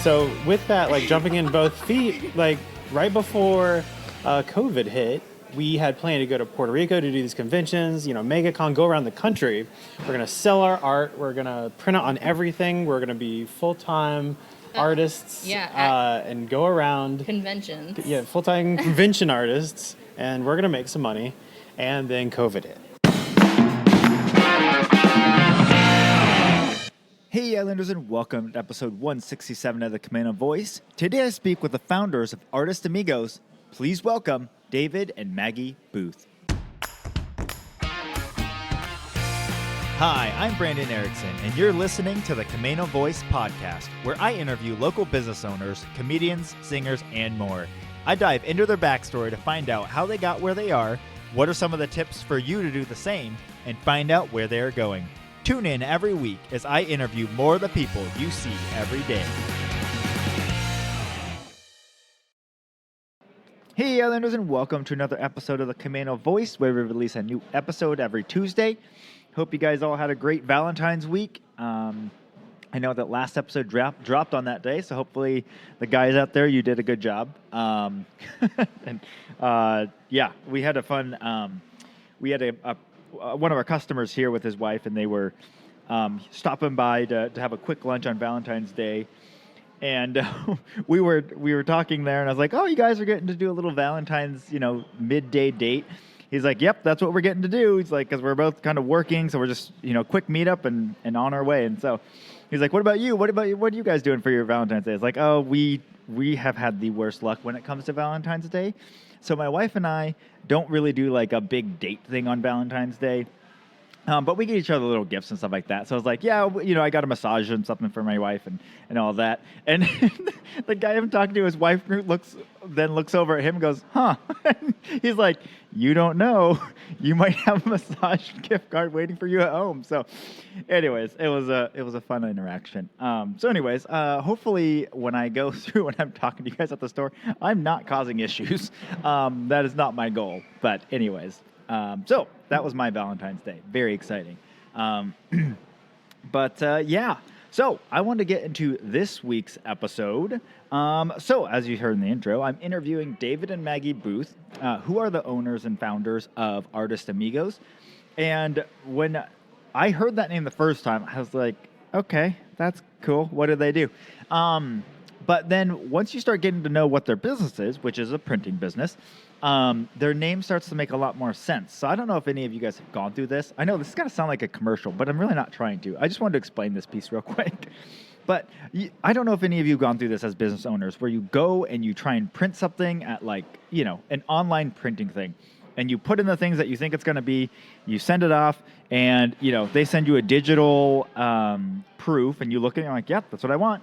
So with that, like jumping in both feet, like right before COVID hit, we had planned to go to Puerto Rico to do these conventions, MegaCon, go around the country. We're going to sell our art. We're going to print it on everything. We're going to be full-time artists and go around. Conventions. Yeah, full-time convention artists. And we're going to make some money. And then COVID hit. Hey Islanders, and welcome to episode 167 of the Camano Voice. Today I speak with the founders of Artist Amigos. Please welcome David and Maggie Booth. Hi, I'm Brandon Erickson, and you're listening to the Camano Voice podcast, where I interview local business owners, comedians, singers, and more. I dive into their backstory to find out how they got where they are, what are some of the tips for you to do the same, and find out where they are going. Tune in every week as I interview more of the people you see every day. Hey Islanders, and welcome to another episode of the Camano Voice, where we release a new episode every Tuesday. Hope you guys all had a great Valentine's week. I know that last episode dropped on that day, so hopefully the guys out there, you did a good job. We had a fun. We had one of our customers here with his wife, and they were stopping by to have a quick lunch on Valentine's Day. And we were talking there, and I was like, "Oh, you guys are getting to do a little Valentine's, midday date." He's like, "Yep, that's what we're getting to do." He's like, "Because we're both kind of working, so we're just quick meetup and on our way." And so he's like, "What about you? What are you guys doing for your Valentine's Day?" It's like, "Oh, we have had the worst luck when it comes to Valentine's Day. So my wife and I don't really do like a big date thing on Valentine's Day. But we get each other little gifts and stuff like that." So I was like, "Yeah, I got a massage and something for my wife and all that." And the guy I'm talking to, his wife looks over at him and goes, "Huh?" He's like, "You don't know. You might have a massage gift card waiting for you at home." So anyways, it was a fun interaction. Hopefully when I go through and I'm talking to you guys at the store, I'm not causing issues. That is not my goal. But anyways. So that was my Valentine's Day. Very exciting. So I wanted to get into this week's episode. So as you heard in the intro, I'm interviewing David and Maggie Booth, who are the owners and founders of Artist Amigos. And when I heard that name the first time, I was like, okay, that's cool. What do they do? But then once you start getting to know what their business is, which is a printing business, their name starts to make a lot more sense. So I don't know if any of you guys have gone through this. I know this is going to sound like a commercial, but I'm really not trying to. I just wanted to explain this piece real quick. But I don't know if any of you have gone through this as business owners, where you go and you try and print something at an online printing thing. And you put in the things that you think it's going to be, you send it off, and they send you a digital proof, and you look at it and you're like, yep, that's what I want.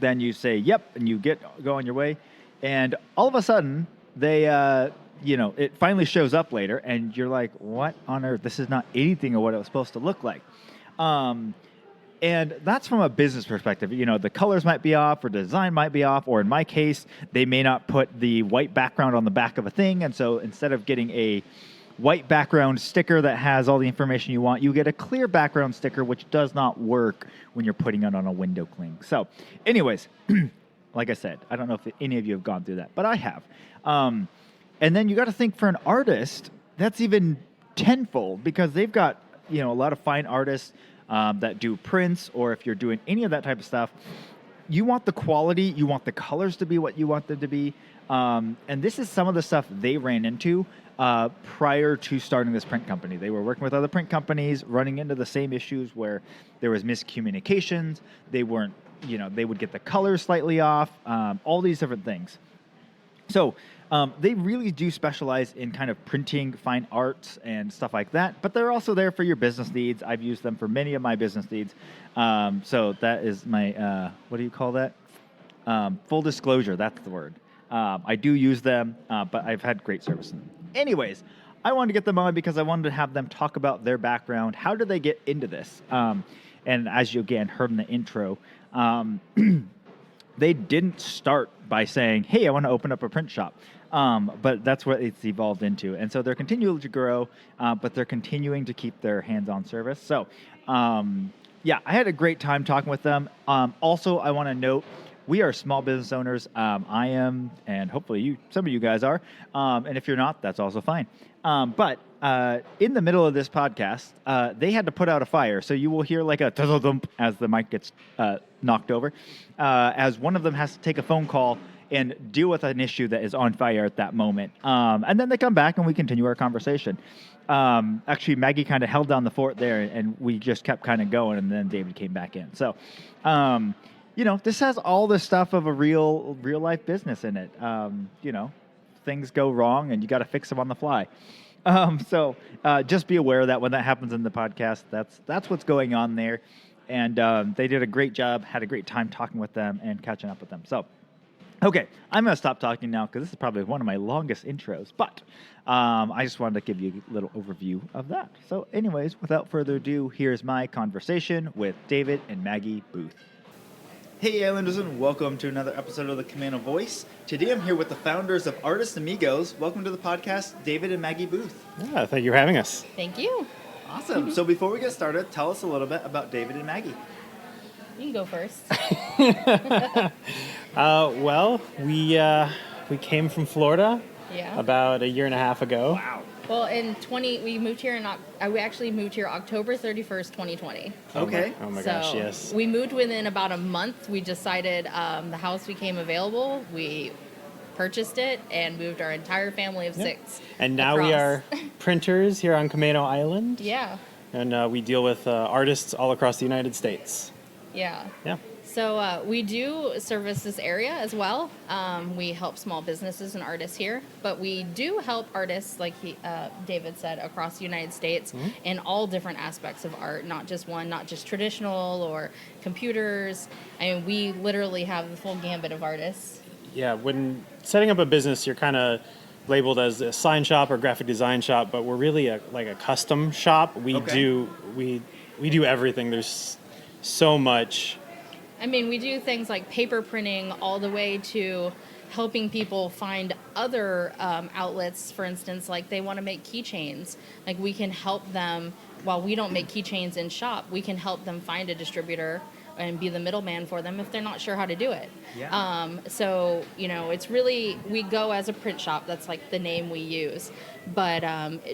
Then you say, yep, and you go on your way. And all of a sudden, they, it finally shows up later, and you're like, what on earth? This is not anything of what it was supposed to look like. And that's from a business perspective. The colors might be off, or design might be off, or in my case, they may not put the white background on the back of a thing. And so instead of getting a white background sticker that has all the information you want, you get a clear background sticker, which does not work when you're putting it on a window cling. So anyways, like I said, I don't know if any of you have gone through that, but I have. And then you got to think, for an artist, that's even tenfold, because they've got, a lot of fine artists that do prints, or if you're doing any of that type of stuff, you want the quality, you want the colors to be what you want them to be. And this is some of the stuff they ran into prior to starting this print company. They were working with other print companies, running into the same issues where there was miscommunications. They weren't, they would get the colors slightly off, all these different things. So they really do specialize in kind of printing fine arts and stuff like that, but they're also there for your business needs. I've used them for many of my business needs. So that is my, what do you call that? Full disclosure, that's the word. I do use them, but I've had great service in them. Anyways, I wanted to get them on because I wanted to have them talk about their background. How did they get into this? And as you again heard in the intro, they didn't start by saying, "Hey, I want to open up a print shop." But that's what it's evolved into. And so they're continuing to grow, but they're continuing to keep their hands-on service. So, I had a great time talking with them. Also, I want to note, we are small business owners. I am, and hopefully some of you guys are. And if you're not, that's also fine. But in the middle of this podcast, they had to put out a fire. So you will hear like a thump as the mic gets knocked over, as one of them has to take a phone call and deal with an issue that is on fire at that moment. And then they come back and we continue our conversation. Actually, Maggie kind of held down the fort there, and we just kept kind of going, and then David came back in. So, this has all the stuff of a real life business in it. Things go wrong, and you got to fix them on the fly. So just be aware that when that happens in the podcast, that's what's going on there. And they did a great job, had a great time talking with them and catching up with them. So, okay, I'm going to stop talking now because this is probably one of my longest intros. But I just wanted to give you a little overview of that. So anyways, without further ado, here's my conversation with David and Maggie Booth. Hey, Islanders, and welcome to another episode of the Camano Voice. Today I'm here with the founders of Artist Amigos. Welcome to the podcast, David and Maggie Booth. Yeah, thank you for having us. Thank you. Awesome. So before we get started, tell us a little bit about David and Maggie. You can go first. Well, we came from Florida Yeah. about a year and a half ago. Wow. Well, we moved here we actually moved here October 31st, 2020. Okay. Oh my So gosh, yes. we moved within about a month. We decided the house became available. We purchased it and moved our entire family of 6. And now we are printers here on Camano Island. Yeah. And we deal with artists all across the United States. Yeah. Yeah. So we do service this area as well. We help small businesses and artists here, but we do help artists, like David said, across the United States in all different aspects of art, not just one, not just traditional or computers. I mean, we literally have the full gambit of artists. Yeah, when setting up a business, you're kind of labeled as a sign shop or graphic design shop, but we're really like a custom shop. We do everything. There's so much. I mean, we do things like paper printing all the way to helping people find other outlets. For instance, like they want to make keychains. Like we can help them, while we don't make keychains in shop, we can help them find a distributor and be the middleman for them if they're not sure how to do it. Yeah. So, it's really, we go as a print shop. That's like the name we use. But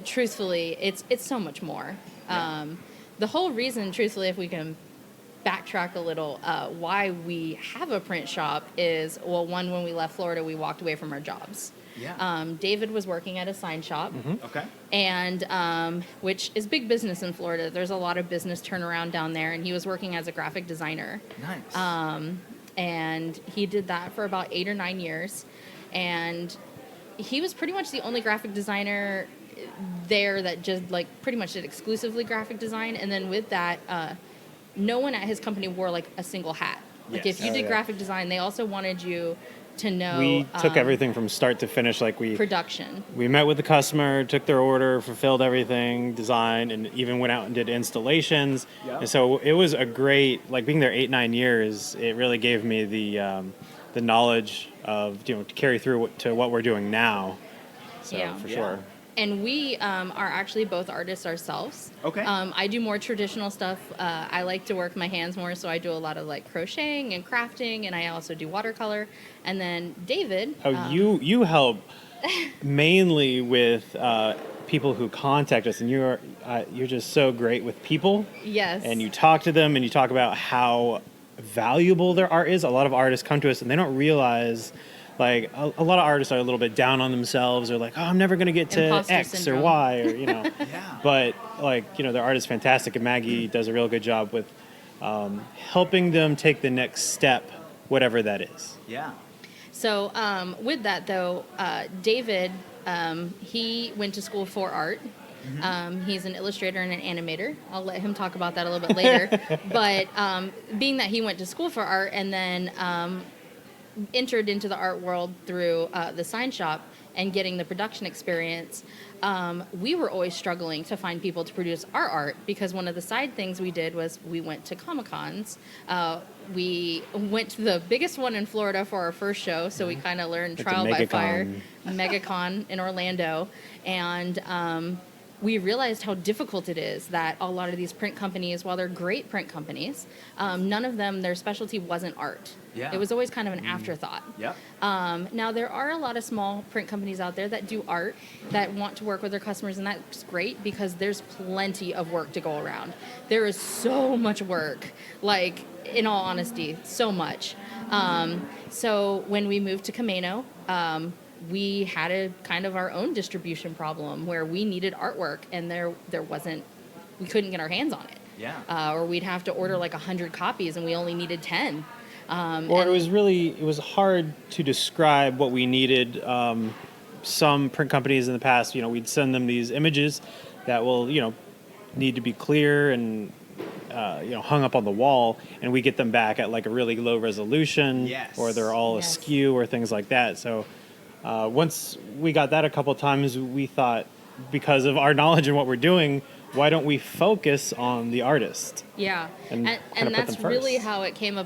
truthfully, it's so much more. Yeah. The whole reason, truthfully, if we can backtrack a little, why we have a print shop is, well, one, when we left Florida, we walked away from our jobs. Yeah. David was working at a sign shop, Okay. and which is big business in Florida. There's a lot of business turnaround down there, and he was working as a graphic designer. Nice. And he did that for about 8 or 9 years, and he was pretty much the only graphic designer there that just like pretty much did exclusively graphic design. And then with that, no one at his company wore like a single hat. Like Yes. if you did graphic design, they also wanted you to know We took everything from start to finish. Like production. we met with the customer, took their order, fulfilled everything, designed, and even went out and did installations. Yeah. And so it was a great, like being there 8-9 years. It really gave me the knowledge of to carry through to what we're doing now. So Yeah. for Yeah. sure. And we are actually both artists ourselves. Okay. I do more traditional stuff. I like to work my hands more, so I do a lot of like crocheting and crafting, and I also do watercolor. And then David. Oh, you help mainly with people who contact us, and you're just so great with people. Yes. And you talk to them, and you talk about how valuable their art is. A lot of artists come to us, and they don't realize. Like a lot of artists are a little bit down on themselves, or like, oh, I'm never gonna get to Imposter X syndrome. or Y, or Yeah. But like their art is fantastic, and Maggie does a real good job with helping them take the next step, whatever that is. Yeah. So with that, though, David, he went to school for art. He's an illustrator and an animator. I'll let him talk about that a little bit later. But being that he went to school for art and then entered into the art world through the sign shop and getting the production experience, we were always struggling to find people to produce our art, because one of the side things we did was we went to Comic-Cons. We went to the biggest one in Florida for our first show, so we kind of learned It's a trial by fire. MegaCon. MegaCon in Orlando. And we realized how difficult it is that a lot of these print companies, while they're great print companies, none of them, their specialty wasn't art. Yeah. It was always kind of an afterthought. Yep. Now, there are a lot of small print companies out there that do art, that want to work with their customers, and that's great because there's plenty of work to go around. There is so much work, like, in all honesty, so much. So when we moved to Camano, we had a kind of our own distribution problem where we needed artwork and there wasn't, we couldn't get our hands on it. Yeah. Or we'd have to order like 100 copies and we only needed 10. Or it was hard to describe what we needed. Some print companies in the past, we'd send them these images that will, need to be clear and, hung up on the wall, and we get them back at like a really low resolution, Yes. or they're all Yes. askew or things like that. So once we got that a couple times, we thought, because of our knowledge and what we're doing, why don't we focus on the artist? Yeah, And kinda and put that's them first. really how it came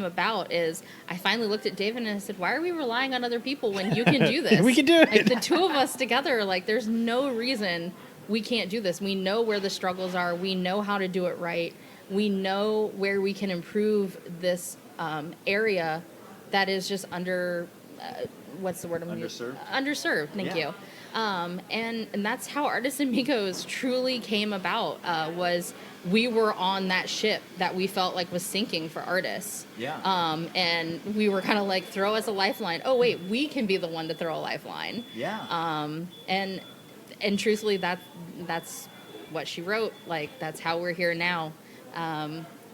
about. Is I finally looked at David and I said, "Why are we relying on other people when you can do this? We can do it." Like the two of us together. Like there's no reason we can't do this. We know where the struggles are. We know how to do it right. We know where we can improve this area that is just what's the word I'm using? Underserved? Underserved. Thank Yeah. you. And that's how Artist Amigos truly came about, was we were on that ship that we felt like was sinking for artists. Yeah. And we were kind of like, throw us a lifeline. Oh, wait, we can be the one to throw a lifeline. Yeah. And truthfully, that's what she wrote. Like, that's how we're here now.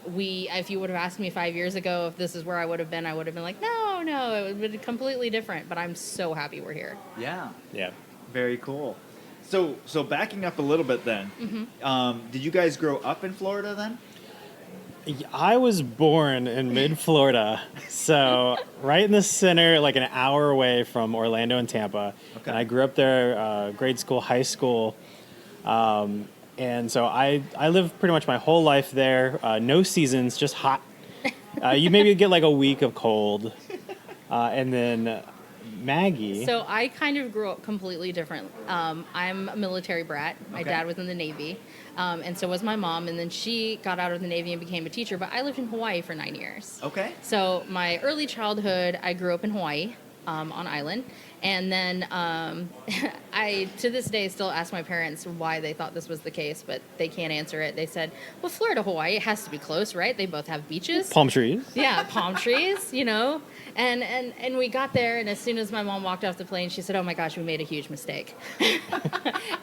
If you would have asked me 5 years ago if this is where I would have been like, no, it would have been completely different. But I'm so happy we're here. Yeah. Yeah. Very cool. So backing up a little bit then, did you guys grow up in Florida then? I was born in mid-Florida, so right in the center, like an hour away from Orlando and Tampa. Okay. And I grew up there, grade school, high school. And so I lived pretty much my whole life there. No seasons, just hot. You maybe get like a week of cold. And then Maggie. So I kind of grew up completely different. I'm a military brat. My Okay. dad was in the Navy, and so was my mom. And then she got out of the Navy and became a teacher. But I lived in Hawaii for 9 years. Okay. So my early childhood, I grew up in Hawaii, on island. And then I, to this day, still ask my parents why they thought this was the case, but they can't answer it. They said, well, Florida, Hawaii, it has to be close, right? They both have beaches. Palm trees. Yeah, palm trees, And we got there, and as soon as my mom walked off the plane, she said, oh my gosh, we made a huge mistake.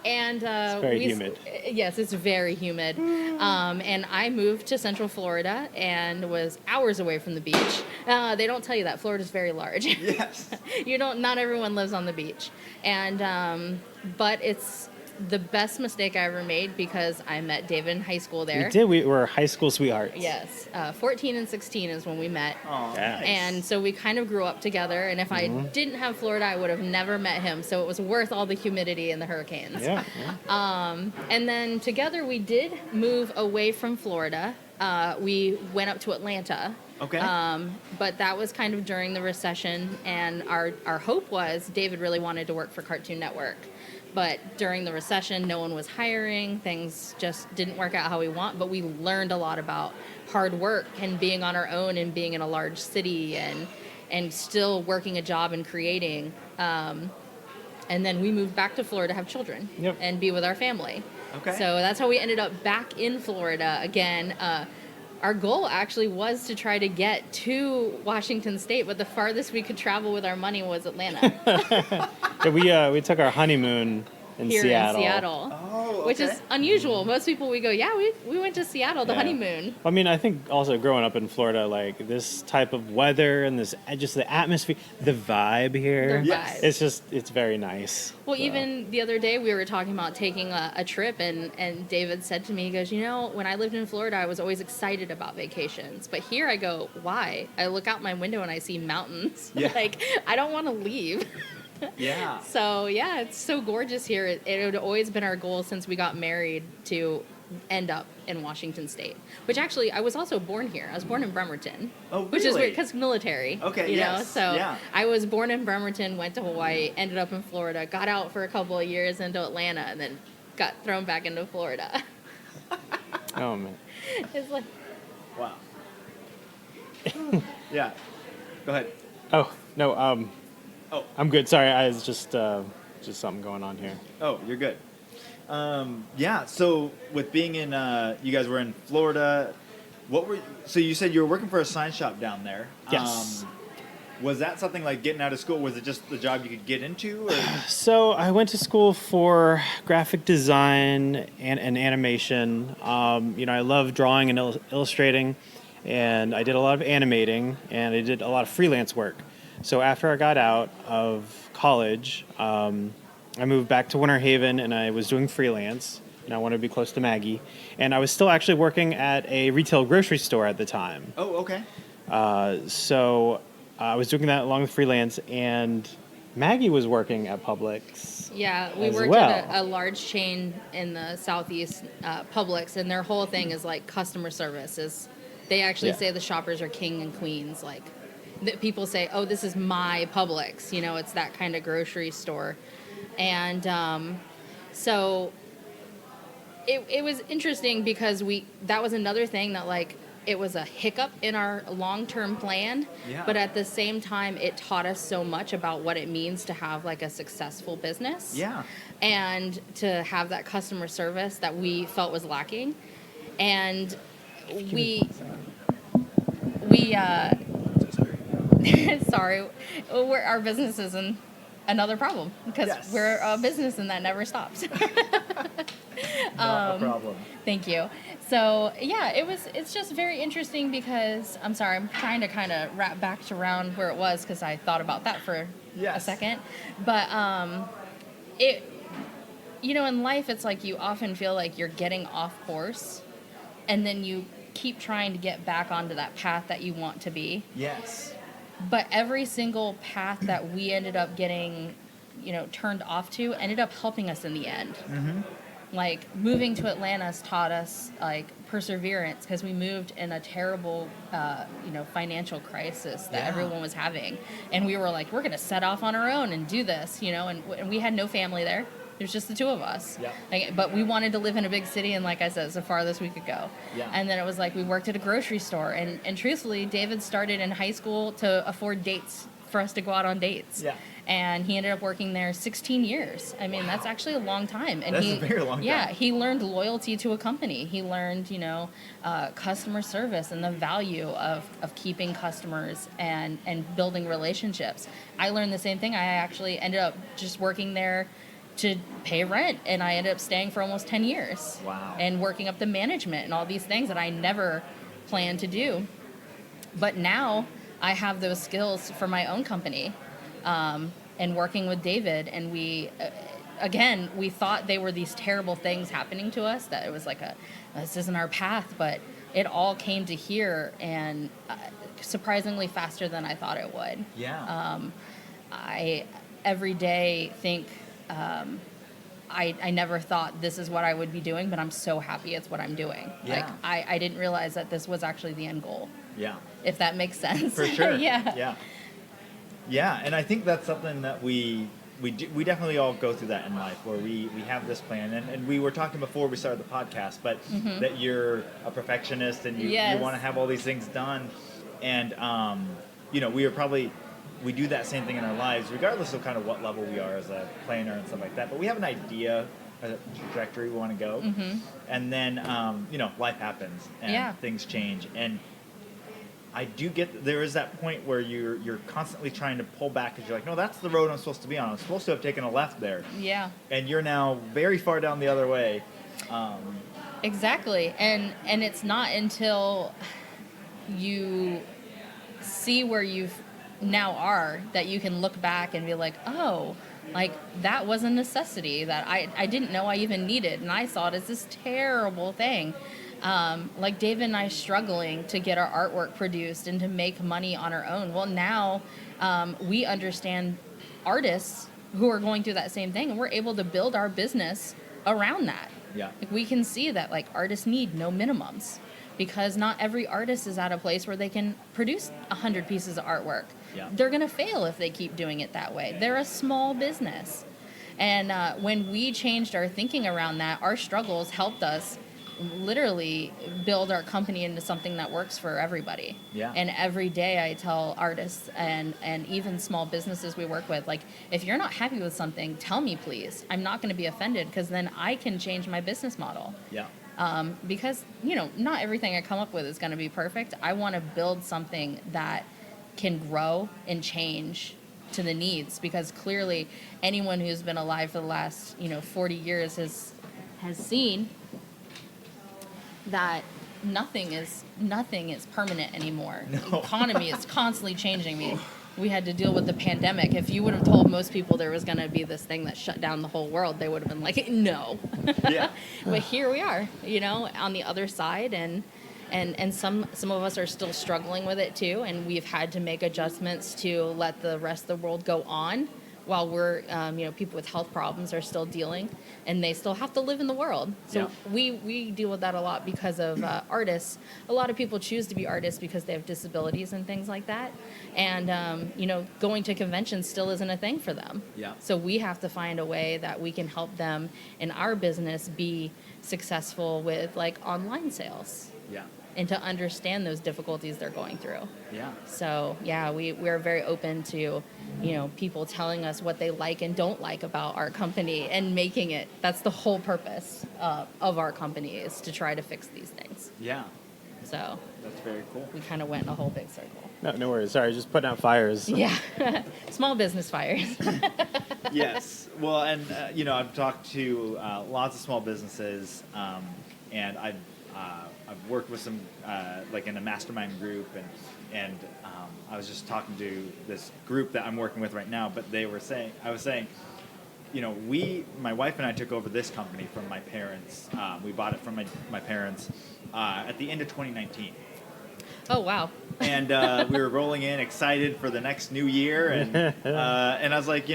And It's very humid. Yes, it's very humid. And I moved to Central Florida and was hours away from the beach. They don't tell you that. Florida's very large. Yes. Not everyone lives on the beach. And, but it's the best mistake I ever made because I met David in high school there. We did. We were high school sweethearts. Yes. 14 and 16 is when we met. Oh, Yeah. nice. And so we kind of grew up together. And if I didn't have Florida, I would have never met him. So it was worth all the humidity and the hurricanes. Yeah. And then together we did move away from Florida. We went up to Atlanta. Okay. But that was kind of during the recession. And our hope was David really wanted to work for Cartoon Network. But during the recession, no one was hiring. Things just didn't work out how we want. But we learned a lot about hard work and being on our own and being in a large city and still working a job and creating. And then we moved back to Florida to have children and be with our family. Okay. So that's how we ended up back in Florida again. Our goal actually was to try to get to Washington State, but the farthest we could travel with our money was Atlanta. Yeah, we took our honeymoon in Here Seattle. in Seattle. Oh, Which is okay. unusual. Most people, we go, yeah, we went to Seattle, the Yeah. honeymoon. I mean, I think also growing up in Florida, like this type of weather and this just the atmosphere, the vibe here. The Yes. vibe. It's very nice. Well, So, even the other day, we were talking about taking a trip, and David said to me, he goes, when I lived in Florida, I was always excited about vacations. But here I go, why? I look out my window and I see mountains. Yeah. Like, I don't want to leave. Yeah. So, yeah, it's so gorgeous here. It had always been our goal since we got married to end up in Washington State, which actually I was also born here. I was born in Bremerton. Oh, Which is really? weird because military. Okay, you know. yes, So yeah. I was born in Bremerton, went to Hawaii, ended up in Florida, got out for a couple of years into Atlanta, and then got thrown back into Florida. Oh man. It's like, Wow. Yeah. Go ahead. Oh no. Oh. I'm good. Sorry, I was just something going on here. Oh, you're good. Yeah. So with being in, you guys were in Florida. So you said you were working for a sign shop down there. Yes. Was that something like getting out of school? Was it just the job you could get into? Or? So I went to school for graphic design and animation. I love drawing and illustrating, and I did a lot of animating, and I did a lot of freelance work. So after I got out of college, I moved back to Winter Haven, and I was doing freelance, and I wanted to be close to Maggie. And I was still actually working at a retail grocery store at the time. Oh, okay. So I was doing that along with freelance, and Maggie was working at Publix. yeah, we as worked well. at a large chain in the Southeast, Publix, and their whole thing is like customer service. They actually Yeah. say the shoppers are king and queens. Like, people say, oh, this is my Publix. It's that kind of grocery store. And so it was interesting because that was another thing that, like, it was a hiccup in our long-term plan, Yeah. but at the same time, it taught us so much about what it means to have like a successful business. Yeah. And to have that customer service that we felt was lacking. And we sorry, our business is in another problem because Yes. we're a business and that never stops. Not a problem. Thank you. So yeah, it's just very interesting because I'm trying to kind of wrap back to around where it was because I thought about that for a Yes. second. But in life it's like you often feel like you're getting off course and then you keep trying to get back onto that path that you want to be. Yes. But every single path that we ended up getting, turned off to ended up helping us in the end. Mm-hmm. Like, moving to Atlanta has taught us, like, perseverance because we moved in a terrible, financial crisis that Yeah. everyone was having. And we were like, we're going to set off on our own and do this, and we had no family there. It was just the two of us. Yeah. But we wanted to live in a big city, and like I said, it's the farthest we could go. Yeah. And then it was like we worked at a grocery store. And truthfully, David started in high school to afford dates for us to go out on dates. Yeah. And he ended up working there 16 years. I mean, that's actually a long time. And That's a very long time. Yeah, he learned loyalty to a company. He learned, customer service and the value of keeping customers and building relationships. I learned the same thing. I actually ended up just working there to pay rent, and I ended up staying for almost 10 years. Wow. And working up the management and all these things that I never planned to do. But now I have those skills for my own company. And working with David, and we thought they were these terrible things happening to us, that it was like this isn't our path, but it all came to here, and surprisingly faster than I thought it would. Yeah. I every day think I never thought this is what I would be doing, but I'm so happy it's what I'm doing. Yeah. Like, I didn't realize that this was actually the end goal, Yeah. if that makes sense. For sure. Yeah. Yeah. Yeah, and I think that's something that we definitely all go through that in life, where we have this plan, and we were talking before we started the podcast, but that you're a perfectionist and you Yes. want to have all these things done, and we do that same thing in our lives, regardless of kind of what level we are as a planner and stuff like that. But we have an idea, a trajectory we want to go, and then life happens and things change, and I do get there is that point where you're constantly trying to pull back because you're like, no, that's the road I'm supposed to be on. I'm supposed to have taken a left there. Yeah. And you're now very far down the other way. Exactly. And it's not until you see where you now are that you can look back and be like, oh, like that was a necessity that I didn't know I even needed. And I saw it as this terrible thing. Like David and I struggling to get our artwork produced and to make money on our own. Well, now we understand artists who are going through that same thing, and we're able to build our business around that. Yeah. Like, we can see that like artists need no minimums because not every artist is at a place where they can produce 100 pieces of artwork. Yeah. They're going to fail if they keep doing it that way. They're a small business. And when we changed our thinking around that, our struggles helped us literally build our company into something that works for everybody. Yeah. And every day I tell artists and even small businesses we work with, like, if you're not happy with something, tell me, please. I'm not going to be offended, because then I can change my business model. Yeah. Because, not everything I come up with is going to be perfect. I want to build something that can grow and change to the needs, because clearly anyone who's been alive for the last 40 years has seen that nothing is permanent anymore. No. The economy is constantly changing. I mean, we had to deal with the pandemic. If you would have told most people there was going to be this thing that shut down the whole world, they would have been like, no. Yeah. But here we are, on the other side, and some of us are still struggling with it too, and we've had to make adjustments to let the rest of the world go on while we're, people with health problems are still dealing, and they still have to live in the world. So we deal with that a lot because of artists. A lot of people choose to be artists because they have disabilities and things like that. And, going to conventions still isn't a thing for them. Yeah. So we have to find a way that we can help them in our business be successful with, like, online sales. Yeah. And to understand those difficulties they're going through. Yeah. So, we're very open to, people telling us what they like and don't like about our company, and making it, that's the whole purpose of our company, is to try to fix these things. Yeah. So That's very cool. we kind of went in a whole big circle. No worries. Sorry, just putting out fires. Yeah. Small business fires. Yes. Well, and I've talked to lots of small businesses, and I've worked with some like in a mastermind group, and I was just talking to this group that I'm working with right now. But I was saying, my wife and I took over this company from my parents. We bought it from my parents at the end of 2019. Oh, wow. And we were rolling in, excited for the next new year, and I was like,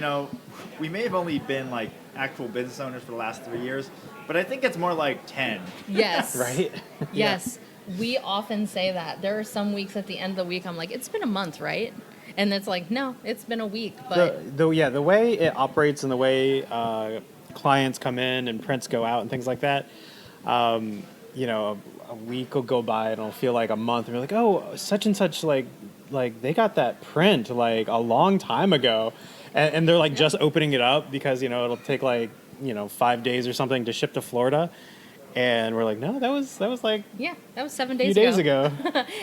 we may have only been like actual business owners for the last 3 years, but I think it's more like 10. Yes. Right? Yes. We often say that. There are some weeks at the end of the week I'm like, it's been a month, right? And it's like, no, it's been a week. But The way it operates and the way clients come in and prints go out and things like that, a week will go by and it'll feel like a month, and we're like, oh, such and such, like they got that print like a long time ago, and they're like just opening it up because it'll take like 5 days or something to ship to Florida. And we're like, no, that was like that was 7 a few days days ago.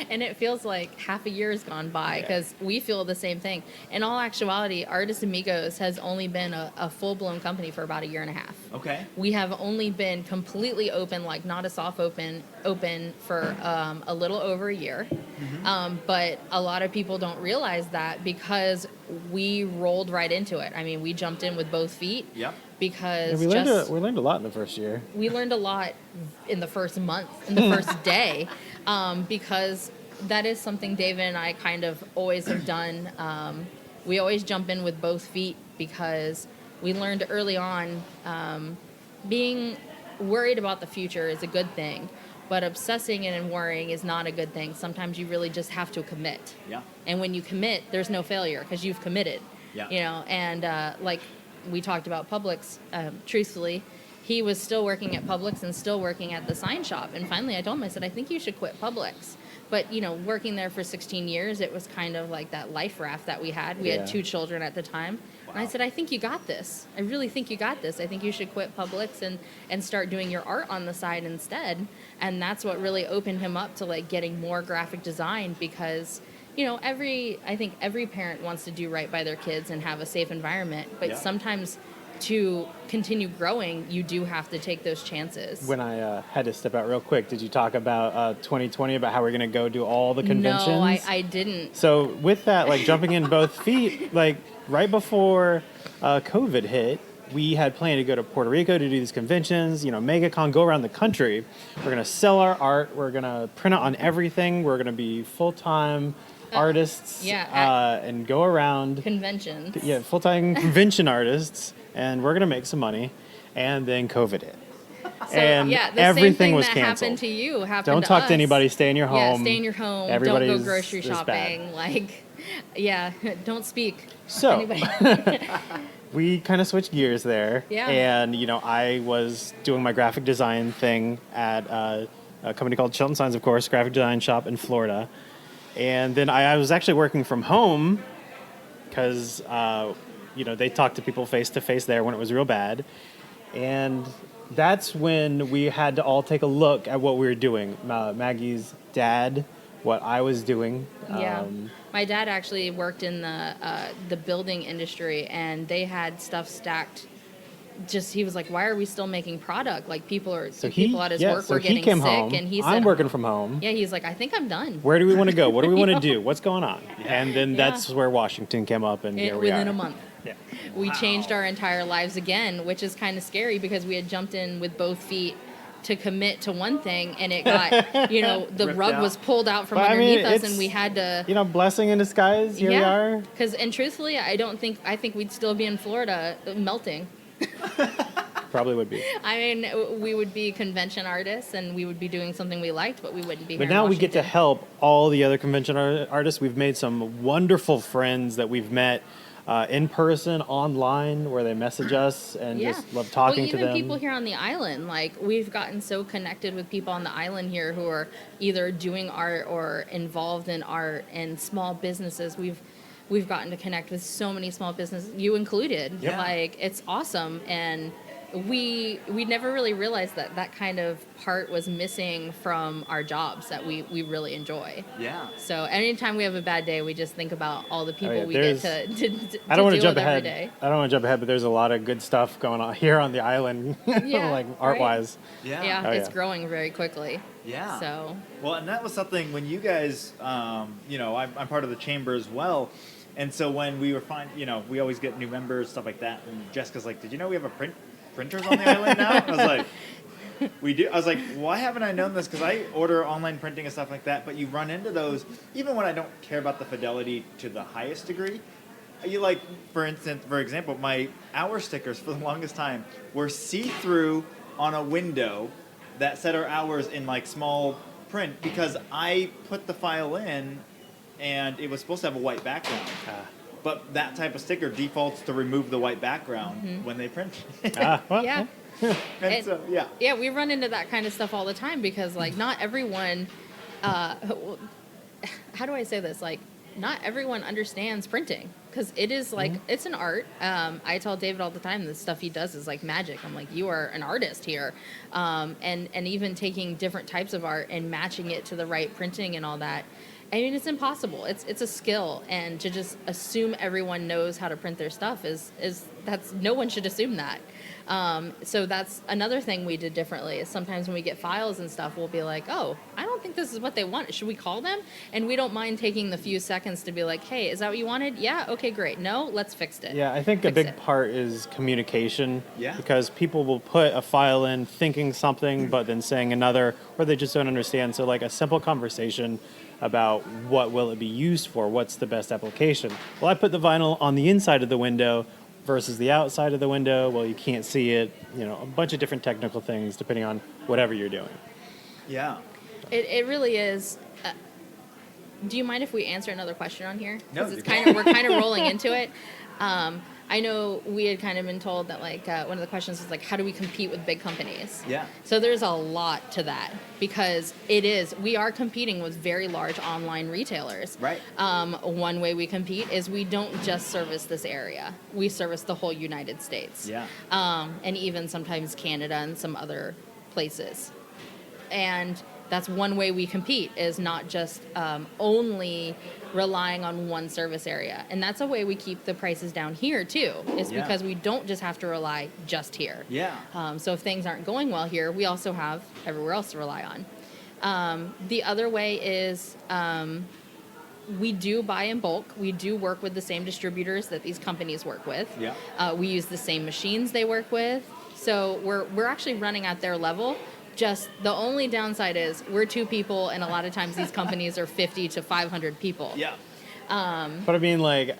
And it feels like half a year has gone by, because we feel the same thing. In all actuality, Artist Amigos has only been a full-blown company for about a year and a half. Okay. We have only been completely open, like not a soft open for a little over a year. Mm-hmm. But a lot of people don't realize that, because we rolled right into it. I mean, we jumped in with both feet. Yep. Because we learned a lot in the first year. We learned a lot in the first month, in the first day, because that is something David and I kind of always have done. We always jump in with both feet, because we learned early on being worried about the future is a good thing, but obsessing and worrying is not a good thing. Sometimes you really just have to commit. Yeah. And when you commit, there's no failure, because you've committed. Yeah. And like we talked about Publix, truthfully, he was still working at Publix and still working at the sign shop. And finally I told him, I said, I think you should quit Publix. But, working there for 16 years, it was kind of like that life raft that we had. We had 2 children at the time. Wow. And I said, I think you got this. I really think you got this. I think you should quit Publix and start doing your art on the side instead. And that's what really opened him up to like getting more graphic design, because I think every parent wants to do right by their kids and have a safe environment, but sometimes to continue growing, you do have to take those chances. When I had to step out real quick, did you talk about 2020, about how we're going to go do all the conventions? No, I didn't. So with that, like jumping in both feet, like right before COVID hit, we had planned to go to Puerto Rico to do these conventions, MegaCon, go around the country. We're going to sell our art. We're going to print it on everything. We're going to be full-time artists and go around conventions. Full-time convention artists, and we're gonna make some money. And then COVID hit, so, and the everything same thing was that canceled. happened to you happened Don't to talk us. to anybody. Stay in your home. Yeah, stay in your home. Don't go Everybody's grocery is shopping. bad. Don't speak. So to anybody. we kind of switched gears there. Yeah. And, I was doing my graphic design thing at a company called Chilton Signs, of course, graphic design shop in Florida. And then I was actually working from home because, they talked to people face to face there when it was real bad. And that's when we had to all take a look at what we were doing. Maggie's dad, what I was doing. Yeah. My dad actually worked in the building industry, and they had stuff stacked. He was like, "Why are we still making product? Like people at his work were getting came sick." home. And he said, "I'm working from home." Yeah, he's like, "I think I'm done." Where do we want to go? What do we want to do? What's going on? And then that's where Washington came up, and here we are. Within a month. Yeah. We changed our entire lives again, which is kind of scary because we had jumped in with both feet to commit to one thing, and it got, the Ripped rug out. was pulled out from But, underneath us, it's, and we had to. Blessing in disguise. Here we are. And truthfully, I think we'd still be in Florida melting. Probably would be. I mean, we would be convention artists, and we would be doing something we liked, but we wouldn't be. But here now in we get to Washington. help all the other convention artists. We've made some wonderful friends that we've met in person, online, where they message us and just love talking to them. Even people here on the island, like we've gotten so connected with people on the island here who are either doing art or involved in art and small businesses. We've gotten to connect with so many small businesses, you included. Yeah. Like it's awesome, and we never really realized that kind of part was missing from our jobs that we really enjoy. Yeah. So anytime we have a bad day, we just think about all the people yeah, we get there's- to I don't want to deal jump with every ahead. day. I don't want to jump ahead, but there's a lot of good stuff going on here on the island, Yeah, like right. art-wise. Yeah, Oh, it's yeah. growing very quickly. Yeah. So Well, and that was something when you guys, I'm part of the chamber as well. And so when we were we always get new members, stuff like that. And Jessica's like, "Did you know we have printers on the island now?" I was like, "We do." I was like, "Why haven't I known this?" Because I order online printing and stuff like that. But you run into those even when I don't care about the fidelity to the highest degree. You like, for example, my hour stickers for the longest time were see-through on a window that said our hours in like small print because I put the file in and it was supposed to have a white background. But that type of sticker defaults to remove the white background when they print it. Well, yeah. And so, yeah. Yeah, we run into that kind of stuff all the time because, like, not everyone, how do I say this? Like, not everyone understands printing because it is like, it's an art. I tell David all the time, the stuff he does is like magic. I'm like, you are an artist here. And even taking different types of art and matching it to the right printing and all that. I mean, it's impossible. It's a skill, and to just assume everyone knows how to print their stuff is no one should assume that. So that's another thing we did differently. Is sometimes when we get files and stuff, we'll be like, "Oh, I don't think this is what they want. Should we call them?" And we don't mind taking the few seconds to be like, "Hey, is that what you wanted? Yeah, okay, great. No, let's fix it." Yeah, I think a Fix big it. part is communication. Yeah. Because people will put a file in thinking something, but then saying another, or they just don't understand. So, like a simple conversation about what will it be used for, what's the best application. Well, I put the vinyl on the inside of the window versus the outside of the window. Well, you can't see it. A bunch of different technical things depending on whatever you're doing. Yeah. It really is. Do you mind if we answer another question on here? No, Because you we're kind of rolling into it. I know we had kind of been told that like one of the questions was like, how do we compete with big companies? Yeah. So there's a lot to that because we are competing with very large online retailers. Right. One way we compete is we don't just service this area. We service the whole United States. Yeah. And even sometimes Canada and some other places. And that's one way we compete is not just only relying on one service area. And that's a way we keep the prices down here too, is Yeah. because we don't just have to rely just here. Yeah. So if things aren't going well here, we also have everywhere else to rely on. The other way is we do buy in bulk. We do work with the same distributors that these companies work with. Yeah. We use the same machines they work with. So we're actually running at their level. Just the only downside is we're 2 people, and a lot of times these companies are 50 to 500 people. Yeah. But I mean, like,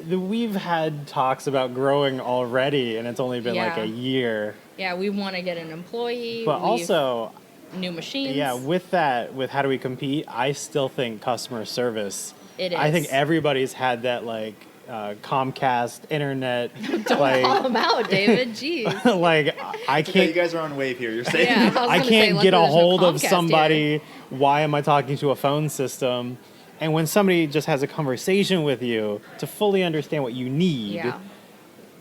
we've had talks about growing already, and it's only been like Yeah. a year. Yeah, we want to get an employee. But also, new machines. yeah, with how do we compete, I still think customer service. It I is. think everybody's had that, like, Comcast internet. Don't call them out, David. Jeez. Like I Okay, you can't. guys are on wave here. You're saying Yeah, I was I gonna can't say, get a luckily there's no hold of Comcast somebody. here. Why am I talking to a phone system? And when somebody just has a conversation with you to fully understand what you need, Yeah.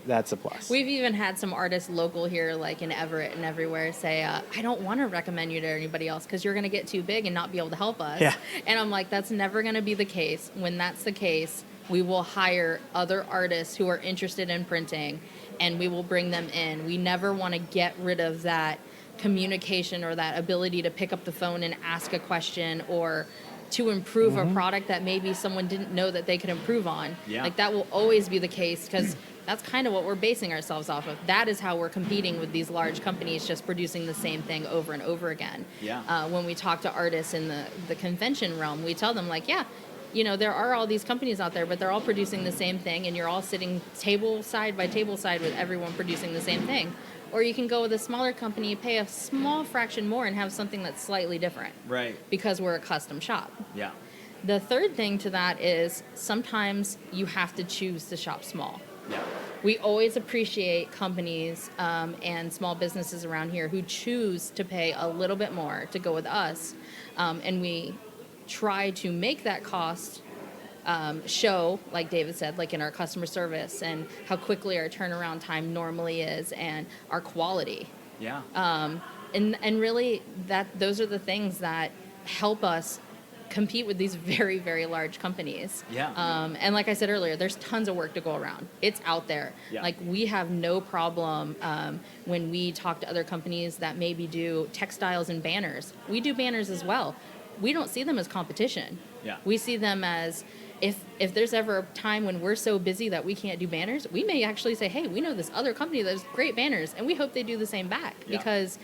that's a plus. We've even had some artists local here, like in Everett and everywhere, say, I don't want to recommend you to anybody else because you're going to get too big and not be able to help us. Yeah. And I'm like, that's never going to be the case. When that's the case, we will hire other artists who are interested in printing and we will bring them in. We never want to get rid of that communication or that ability to pick up the phone and ask a question or to improve a product that maybe someone didn't know that they could improve on. Yeah. Like that will always be the case because that's kind of what we're basing ourselves off of. That is how we're competing with these large companies just producing the same thing over and over again. Yeah. When we talk to artists in the convention realm, we tell them like, yeah, you know, there are all these companies out there, but they're all producing the same thing and you're all sitting table side by table side with everyone producing the same thing. Or you can go with a smaller company, pay a small fraction more and have something that's slightly different. Right. Because we're a custom shop. Yeah. The third thing to that is sometimes you have to choose to shop small. Yeah. We always appreciate companies and small businesses around here who choose to pay a little bit more to go with us. And we try to make that cost show, like David said, like in our customer service and how quickly our turnaround time normally is and our quality. Yeah. And really those are the things that help us compete with these very, very large companies. Yeah. And like I said earlier, there's tons of work to go around. It's out there. Yeah. Like we have no problem when we talk to other companies that maybe do textiles and banners. We do banners as well. We don't see them as competition. Yeah. We see them as if there's ever a time when we're so busy that we can't do banners, we may actually say, hey, we know this other company that does great banners, and we hope they do the same back because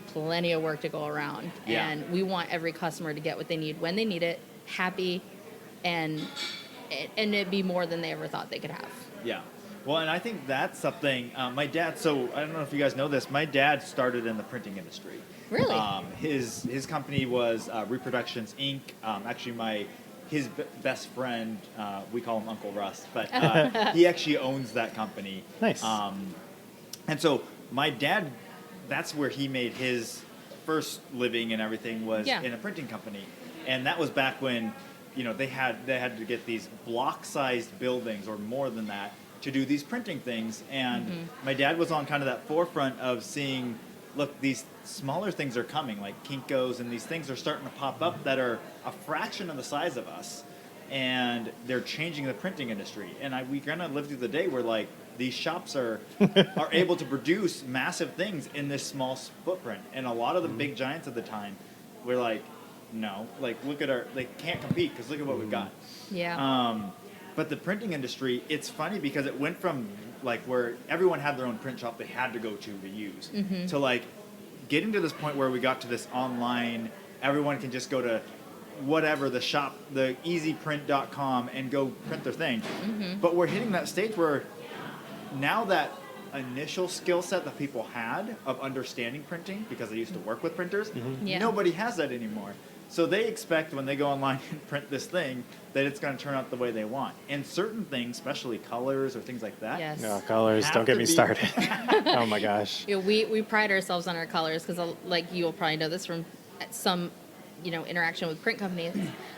plenty of work to go around. Yeah. And we want every customer to get what they need when they need it, happy, and it be more than they ever thought they could have. Yeah. Well, and I think that's something, my dad, so I don't know if you guys know this, my dad started in the printing industry. Really? His company was Reproductions Inc. Actually, his best friend, we call him Uncle Russ, but he actually owns that company. Nice. And so my dad, that's where he made his first living and everything was in a printing company. And that was back when, you know, they had to get these block-sized buildings or more than that to do these printing things. And my dad was on kind of that forefront of seeing, look, these smaller things are coming, like Kinko's, and these things are starting to pop up that are a fraction of the size of us. And they're changing the printing industry. And we kind of live through the day where, like, these shops are able to produce massive things in this small footprint. And a lot of the big giants at the time were like, no, like, look at they can't compete because look at what we've got. Yeah. But the printing industry, it's funny because it went from like where everyone had their own print shop they had to go to use to like getting to this point where we got to this online, everyone can just go to whatever the shop, the easyprint.com and go print their thing. But we're hitting that stage where now that initial skill set that people had of understanding printing because they used to work with printers, nobody has that anymore. So they expect when they go online and print this thing that it's going to turn out the way they want. And certain things, especially colors or things like that. Yes. No, colors, have don't get to me be- started. Oh my gosh. You know, we pride ourselves on our colors because, like, you'll probably know this from some, you know, interaction with print companies.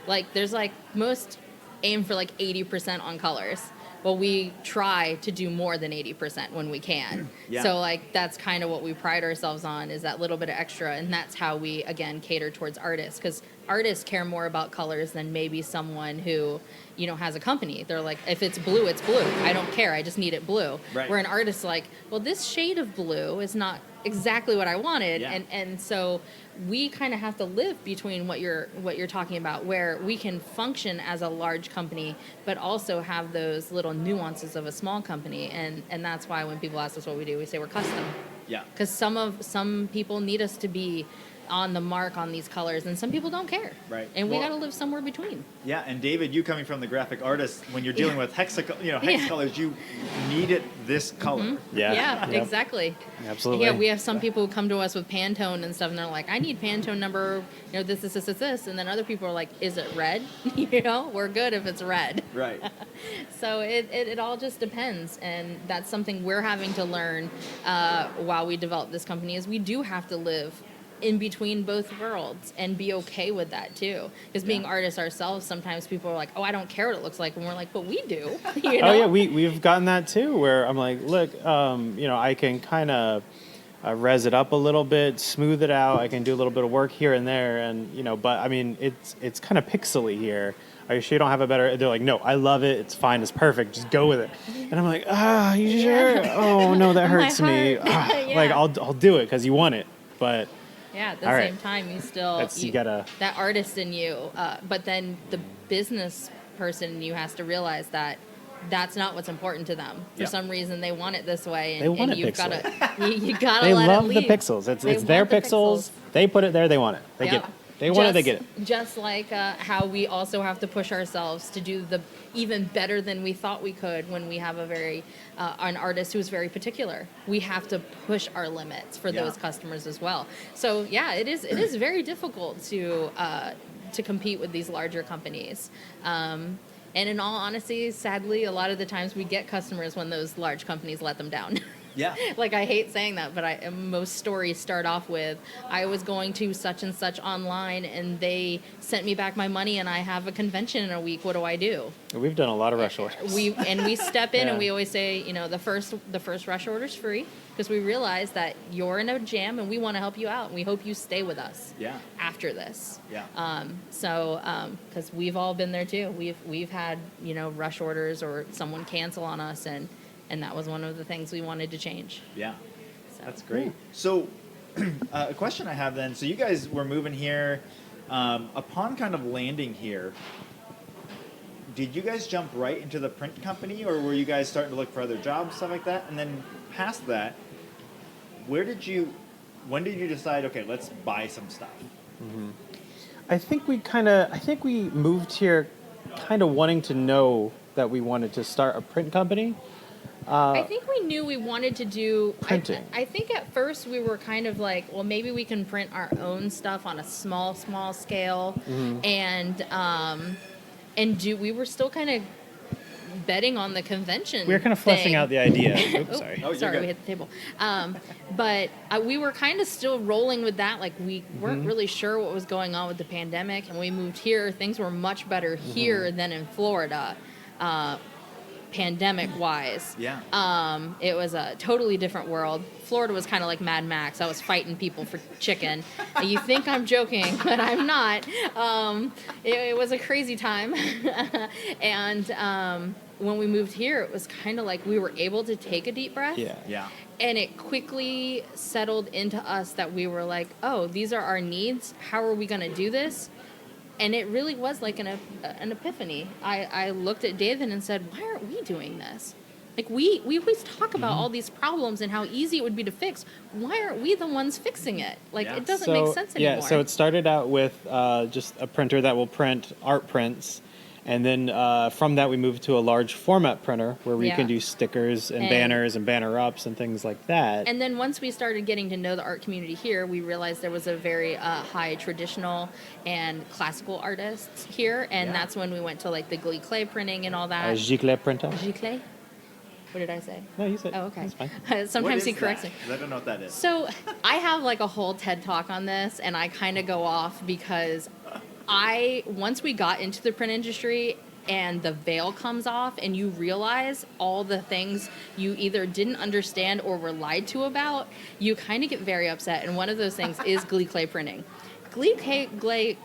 Like, there's like most aim for like 80% on colors. Well, we try to do more than 80% when we can. Yeah. So, like, that's kind of what we pride ourselves on is that little bit of extra. And that's how we, again, cater towards artists. Because artists care more about colors than maybe someone who, you know, has a company. They're like, if it's blue, it's blue. I don't care. I just need it blue. Right. Where an artist's like, well, this shade of blue is not exactly what I wanted. Yeah. And so we kind of have to live between what you're talking about, where we can function as a large company, but also have those little nuances of a small company. And that's why when people ask us what we do, we say we're custom. Yeah. Because some people need us to be on the mark on these colors, and some people don't care. Right. And we Well- got to live somewhere between. Yeah, and David, you coming from the graphic artist, when you're dealing with hex Yeah. colors, you need it this color. Yeah. Yeah, Yep. exactly. Absolutely. Yeah, we have some people who come to us with Pantone and stuff, and they're like, I need Pantone number, this. And then other people are like, is it red? We're good if it's red. Right. So it all just depends. And that's something we're having to learn while we develop this company is we do have to live in between both worlds and be okay with that too. Because being Yeah. artists ourselves, sometimes people are like, oh, I don't care what it looks like. And we're like, but we do. Oh yeah, we've gotten that too. Where I'm like, look, I can kind of res it up a little bit, smooth it out. I can do a little bit of work here and there, and but I mean, it's kind of pixely here. Are you sure you don't have a better? They're like, no, I love it. It's fine. It's perfect. Just go with it. And I'm like, you sure? Oh no, that My hurts me. heart. Yeah. Like I'll do it because you want it, but. Yeah, at the All right. same time, you still You gotta- that artist in you, but then the business person in you has to realize that that's not what's important to them. For Yeah. some reason, they want it this way, and, They want and it you've pixely. gotta you gotta They let love it the leave. pixels. It's They their want the pixels. They put it there. They want it. They get Yeah. it. They want it. They get it. Just like how we also have to push ourselves to do the even better than we thought we could when we have an artist who's very particular. We have to push our limits for Yeah. those customers as well. So yeah, it is very difficult to compete with these larger companies. And in all honesty, sadly, a lot of the times we get customers when those large companies let them down. Yeah. Like, I hate saying that, but most stories start off with, I was going to such and such online, and they sent me back my money, and I have a convention in a week. What do I do? We've done a lot of rush orders. We step in, Yeah. and we always say, the first rush order's free, because we realize that you're in a jam, and we want to help you out, and we hope you stay with us Yeah. after this. Yeah. Because we've all been there too. We've had rush orders or someone cancel on us, and that was one of the things we wanted to change. Yeah. So, That's great. So, a question I have then. So, you guys were moving here. Upon kind of landing here, did you guys jump right into the print company, or were you guys starting to look for other jobs, stuff like that? And then past that, when did you decide, okay, let's buy some stuff? I think we moved here kind of wanting to know that we wanted to start a print company. I think we knew we wanted to do Printing. I think at first we were kind of like, well, maybe we can print our own stuff on a small scale, and we were still kind of betting on the convention. We were kind of fleshing thing. out the idea. Oops, sorry. Oh, you're Sorry, good. we hit the table. But we were kind of still rolling with that. Like, we weren't really sure what was going on with the pandemic. And when we moved here, things were much better here than in Florida, pandemic-wise. Yeah. It was a totally different world. Florida was kind of like Mad Max. I was fighting people for chicken. You think I'm joking, but I'm not. It was a crazy time. And when we moved here, it was kind of like we were able to take a deep breath. Yeah. Yeah. And it quickly settled into us that we were like, oh, these are our needs. How are we going to do this? And it really was like an epiphany. I looked at David and said, why aren't we doing this? Like, we always talk about all these problems and how easy it would be to fix. Why aren't we the ones fixing it? Like, Yeah. it doesn't make sense anymore. Yeah, so it started out with just a printer that will print art prints. And then from that, we moved to a large format printer where we Yeah. can do stickers and And- banners and banner ups and things like that. And then once we started getting to know the art community here, we realized there was a very high traditional and classical artists here. And Yeah. that's when we went to, like, the Glee clay printing and all that. Giclée printer. Giclée? What did I say? No, you said. Oh, okay. That's fine. What Sometimes is he corrects that? me. 'Cause I don't know what that is. So I have like a whole TED talk on this, and I kind of go off because once we got into the print industry and the veil comes off and you realize all the things you either didn't understand or were lied to about, you kind of get very upset. And one of those things is Glee clay printing. Giclée.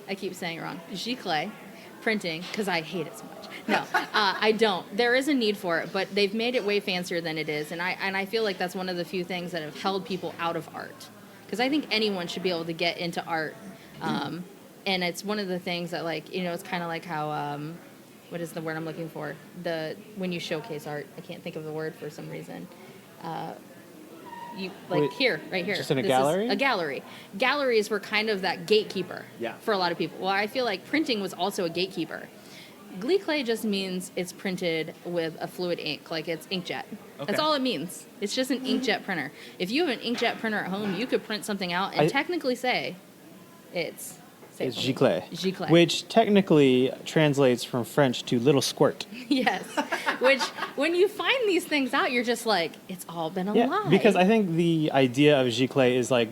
I keep saying it wrong. Giclée printing, because I hate it so much. No, I don't. There is a need for it, but they've made it way fancier than it is. And I feel like that's one of the few things that have held people out of art. Because I think anyone should be able to get into art. And it's one of the things that, like, it's kind of like how, what is the word I'm looking for? When you showcase art. I can't think of the word for some reason. like Wait, here, right here. just in a This is gallery? a gallery. Galleries were kind of that gatekeeper Yeah. for a lot of people. Well, I feel like printing was also a gatekeeper. Glee clay just means it's printed with a fluid ink, like it's inkjet. Okay. That's all it means. It's just an inkjet printer. If you have an inkjet printer at home, you could print something out and technically say it's Giclée. Giclée. Which technically translates from French to little squirt. Yes. Which, when you find these things out, you're just like, it's all been a lie. Because I think the idea of Giclée is like,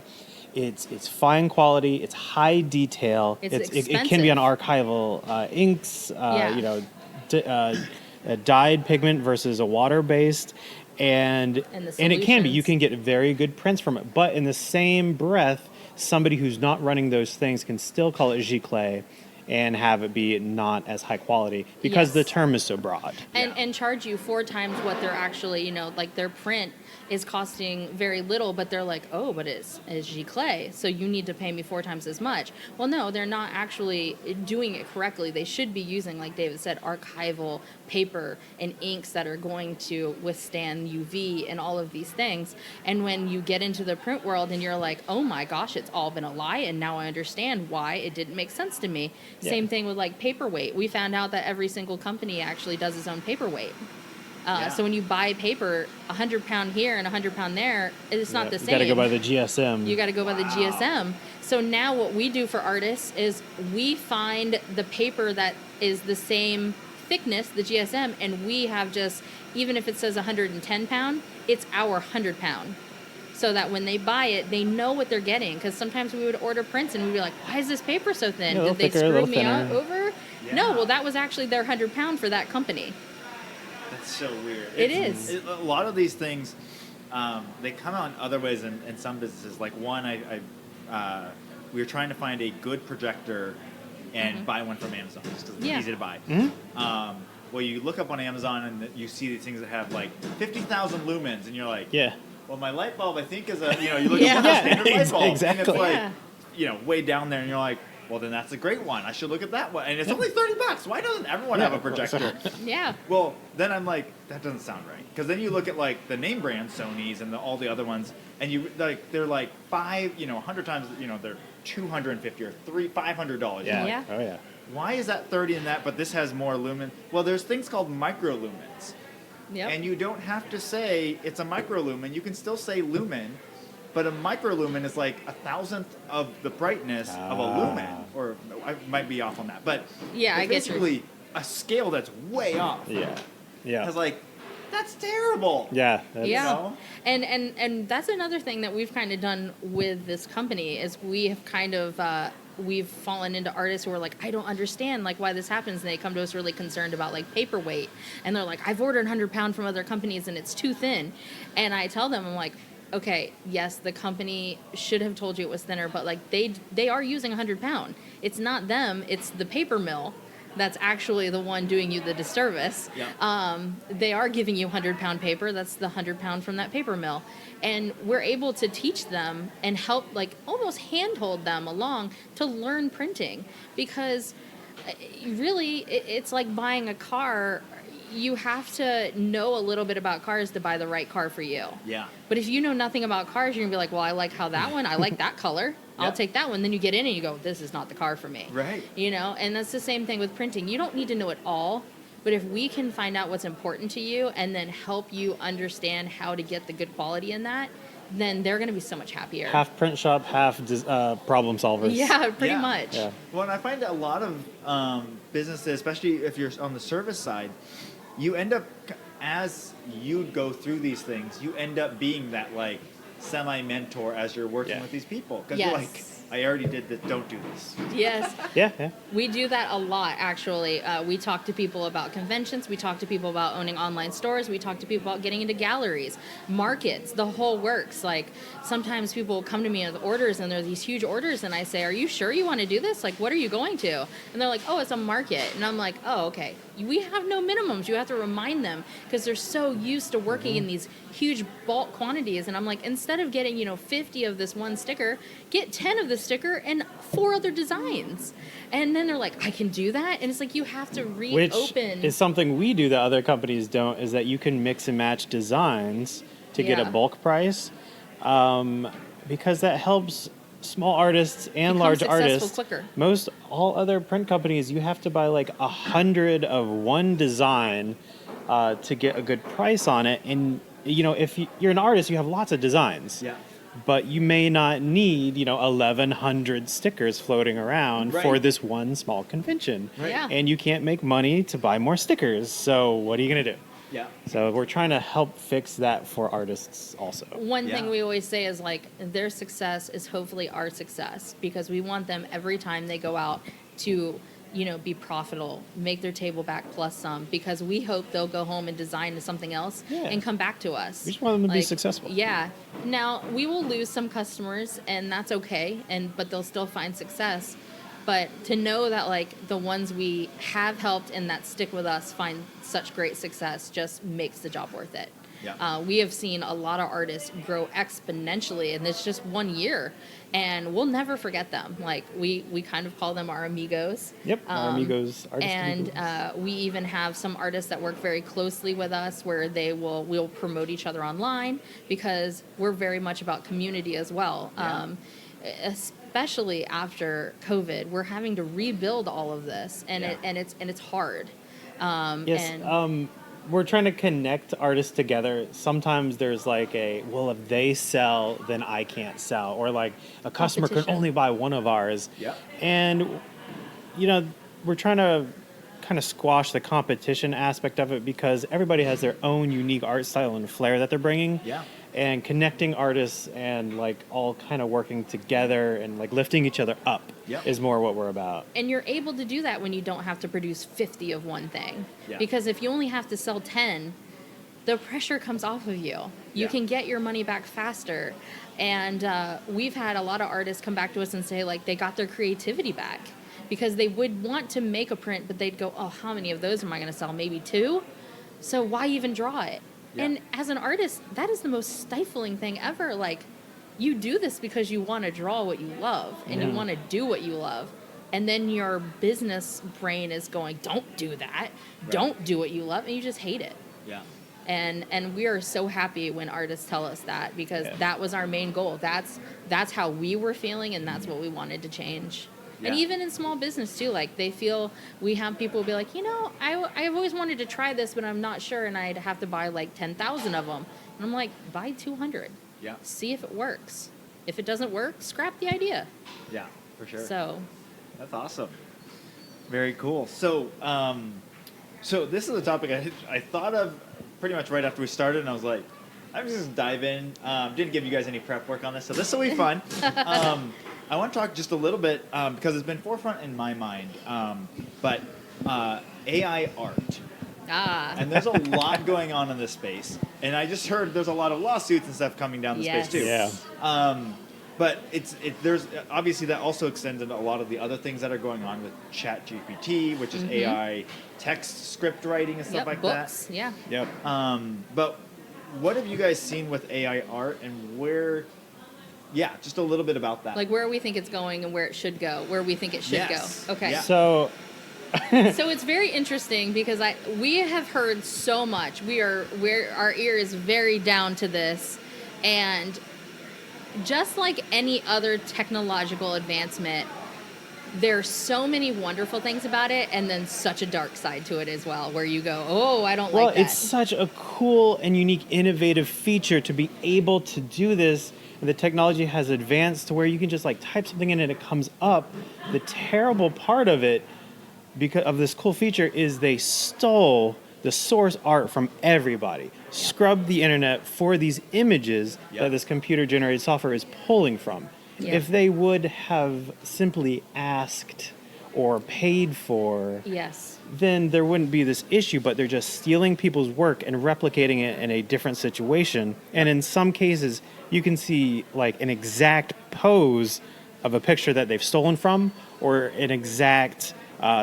it's fine quality, it's high detail, It's it can be on archival inks, a dyed pigment versus a water-based, and it can be. solutions. You can get very good prints from it, but in the same breath, somebody who's not running those things can still call it Giclée and have it be not as high quality because Yes. the term is so broad. And charge you 4 times what they're actually, like their print is costing very little, but they're like, oh, but it's Giclée, so you need to pay me 4 times as much. Well, no, they're not actually doing it correctly. They should be using, like David said, archival paper and inks that are going to withstand UV and all of these things. And when you get into the print world and you're like, oh my gosh, it's all been a lie, and now I understand why it didn't make sense to me. Yeah. Same thing with like paperweight. We found out that every single company actually does its own paperweight. So when you buy paper, 100 pound here and 100 pound there, it's not the same. You got to go by the GSM. You got to go by the GSM. So now what we do for artists is we find the paper that is the same thickness, the GSM, and we have just, even if it says 110 pound, it's our 100 pound. So that when they buy it, they know what they're getting. Because sometimes we would order prints and we'd be like, why is this paper so thin? Yeah, a little Did they thicker, a screw little me thinner. over? Yeah. No, well, that was actually their 100 pound for that company. That's so weird. It is. A lot of these things, they come out in other ways in some businesses. Like one, we were trying to find a good projector and buy one from Amazon just because it's easy to buy. Well, you look up on Amazon and you see these things that have like 50,000 lumens, and you're like, Yeah. well, my light bulb, I think, is you look at a standard light bulb, exactly. and it's like, Yeah. way down there, and you're like, well, then that's a great one. I should look at that one. And it's only $30. Why doesn't everyone have a projector? Yeah. Well, then I'm like, that doesn't sound right. Because then you look at like the name brand Sony's and all the other ones, and they're like 100 times, they're $250 or $500. Yeah. Yeah. Oh, yeah. Why is that 30 in that, but this has more lumen? Well, there's things called microlumens. Yep. And you don't have to say it's a microlumen. You can still say lumen, but a microlumen is like 1,000th of the brightness of a lumen. Or I might be off on that. But Yeah, I it's get you. basically a scale that's way off. Yeah. Yeah. I was like, that's terrible. Yeah. That's, Yeah. know? And that's another thing that we've kind of done with this company is we have kind of we've fallen into artists who are like, I don't understand like why this happens, and they come to us really concerned about like paperweight, and they're like, I've ordered 100 pound from other companies and it's too thin, and I tell them, I'm like, okay, yes, the company should have told you it was thinner, but like they are using 100 pound. It's not them, it's the paper mill that's actually the one doing you the disservice. Yeah. They are giving you 100 pound paper. That's the 100 pound from that paper mill. And we're able to teach them and help, like almost handhold them along to learn printing, because really it's like buying a car. You have to know a little bit about cars to buy the right car for you. Yeah. But if you know nothing about cars, you're gonna be like, well, I like how that one, I like that color. I'll Yeah. take that one. Then you get in and you go, this is not the car for me. Right. And that's the same thing with printing. You don't need to know it all, but if we can find out what's important to you and then help you understand how to get the good quality in that, then they're gonna be so much happier. Half print shop, half problem solvers. Yeah, pretty Yeah. much. Yeah. Well, and I find a lot of businesses, especially if you're on the service side, you end up, as you go through these things, you end up being that like semi-mentor as you're working Yeah. with these people. Because Yes. you're like, I already did this, don't do this. Yes. Yeah. Yeah. We do that a lot, actually. We talk to people about conventions. We talk to people about owning online stores. We talk to people about getting into galleries, markets, the whole works. Like, sometimes people will come to me with orders, and they're these huge orders, and I say, are you sure you want to do this? Like, what are you going to? And they're like, oh, it's a market. And I'm like, oh, okay. We have no minimums. You have to remind them, because they're so used to working in these huge bulk quantities. And I'm like, instead of getting, 50 of this one sticker, get 10 of this sticker and 4 other designs. And then they're like, I can do that? And it's like, you have to Which reopen. is something we do that other companies don't, is that you can mix and match designs to get a Yeah. bulk price. because that helps small artists and Become large successful artists. quicker. Most all other print companies, you have to buy like 100 of one design to get a good price on it. And if you're an artist, you have lots of designs. Yeah. But you may not need 1,100 stickers floating around Right. for this one small convention. Right. Yeah. And you can't make money to buy more stickers. So what are you gonna do? Yeah. So we're trying to help fix that for artists also. One Yeah. thing we always say is like their success is hopefully our success, because we want them every time they go out to be profitable, make their table back plus some, because we hope they'll go home and design something else Yeah. and come back to us. We just want them to be successful. Yeah. Now we will lose some customers, and that's okay, but they'll still find success. But to know that like the ones we have helped and that stick with us find such great success just makes the job worth it. Yeah. We have seen a lot of artists grow exponentially in this just 1 year, and we'll never forget them. Like we kind of call them our amigos. Yep, our amigos, artist And amigos. we even have some artists that work very closely with us, where we'll promote each other online, because we're very much about community as well. Yeah. Especially after COVID, we're having to rebuild all of this, and Yeah. it's hard. Yes, we're trying to connect artists together. Sometimes there's like if they sell, then I can't sell. Or like a customer can Competition. only buy one of ours. Yep. And, we're trying to kind of squash the competition aspect of it, because everybody has their own unique art style and flair that they're bringing. Yeah. And connecting artists and like all kind of working together and like lifting each other up Yep. is more what we're about. And you're able to do that when you don't have to produce 50 of one thing. Yeah. Because if you only have to sell 10, the pressure comes off of you. You Yeah. can get your money back faster. And we've had a lot of artists come back to us and say like they got their creativity back, because they would want to make a print, but they'd go, oh, how many of those am I going to sell? Maybe 2? So why even draw it? Yeah. And as an artist, that is the most stifling thing ever. Like, you do this because you want to draw what you love and you Yeah. want to do what you love. And then your business brain is going, don't do that. Right. Don't do what you love. And you just hate it. Yeah. And we are so happy when artists tell us that, because Yeah. that was our main goal. That's how we were feeling, and that's what we wanted to change. And Yeah. even in small business too, like they feel, we have people be like, I've always wanted to try this, but I'm not sure, and I'd have to buy like 10,000 of them. And I'm like, buy 200. Yeah. See if it works. If it doesn't work, scrap the idea. Yeah. For sure. So, That's awesome. Very cool. So, so this is a topic I thought of pretty much right after we started, and I was like, I'm just gonna dive in. Didn't give you guys any prep work on this, so this will be fun. I want to talk just a little bit because it's been forefront in my mind, but AI art. And there's a lot going on in this space, and I just heard there's a lot of lawsuits and stuff coming down the Yes. space too. Yeah. But there's obviously that also extends into a lot of the other things that are going on with ChatGPT, which is AI text script writing and stuff yep, like books. Yeah. Yep. that. But what have you guys seen with AI art, and where? Yeah, just a little bit about that. Like where we think it's going and where it should go, where we think it should Yes. go. Okay. Yeah. So So it's very interesting because we have heard so much. Our ear is very down to this, and just like any other technological advancement, there's so many wonderful things about it, and then such a dark side to it as well, where you go, oh, I don't Well, like that. it's such a cool and unique, innovative feature to be able to do this. And the technology has advanced to where you can just like type something in and it comes up. The terrible part of it, because of this cool feature, is they stole the source art from everybody, scrubbed the internet for these images Yep. that this computer-generated software is pulling from. Yeah. If they would have simply asked or paid for, Yes. then there wouldn't be this issue, but they're just stealing people's work and replicating it in a different situation. And in some cases, you can see like an exact pose of a picture that they've stolen from, or an exact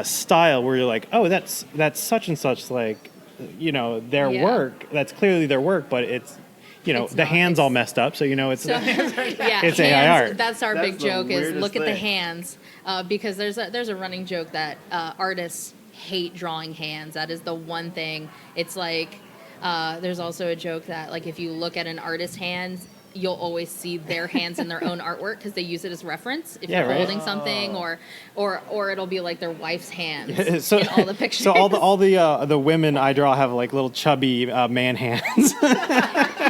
style where you're like, oh, that's such and such, like, their Yeah. work. That's clearly their work, but it's, It's the not. hands It's- all messed up. So, it's So, yeah, It's AI hands, art. That's our That's big the joke is weirdest look at the thing. hands, because there's a running joke that artists hate drawing hands. That is the one thing. It's like there's also a joke that like if you look at an artist's hands, you'll always see their hands in their own artwork because they use it as reference if Yeah, you're right. holding something, or it'll be like their wife's hands So, in all the pictures. so all the women I draw have like little chubby man hands.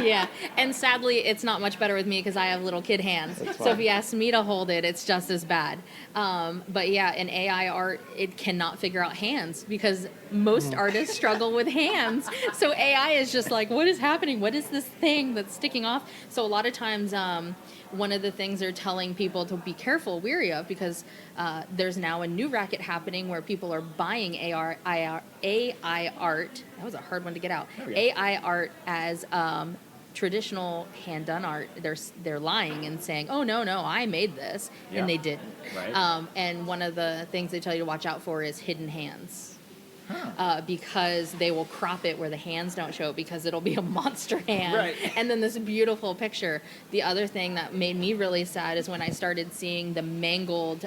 Yeah, and sadly, it's not much better with me because I have little kid hands. That's So fine. if you ask me to hold it, it's just as bad. But yeah, in AI art, it cannot figure out hands because most artists struggle with hands. So AI is just like, what is happening? What is this thing that's sticking off? So a lot of times, one of the things they're telling people to be careful, weary of, because there's now a new racket happening where people are buying AI art. That was a hard one to get out. Oh, yeah. AI art as traditional hand-done art. They're lying and saying, "Oh no, I made this," Yeah. and they didn't. Right. And one of the things they tell you to watch out for is hidden hands. Huh. Because they will crop it where the hands don't show because it'll be a monster hand. Right. And then this beautiful picture. The other thing that made me really sad is when I started seeing the mangled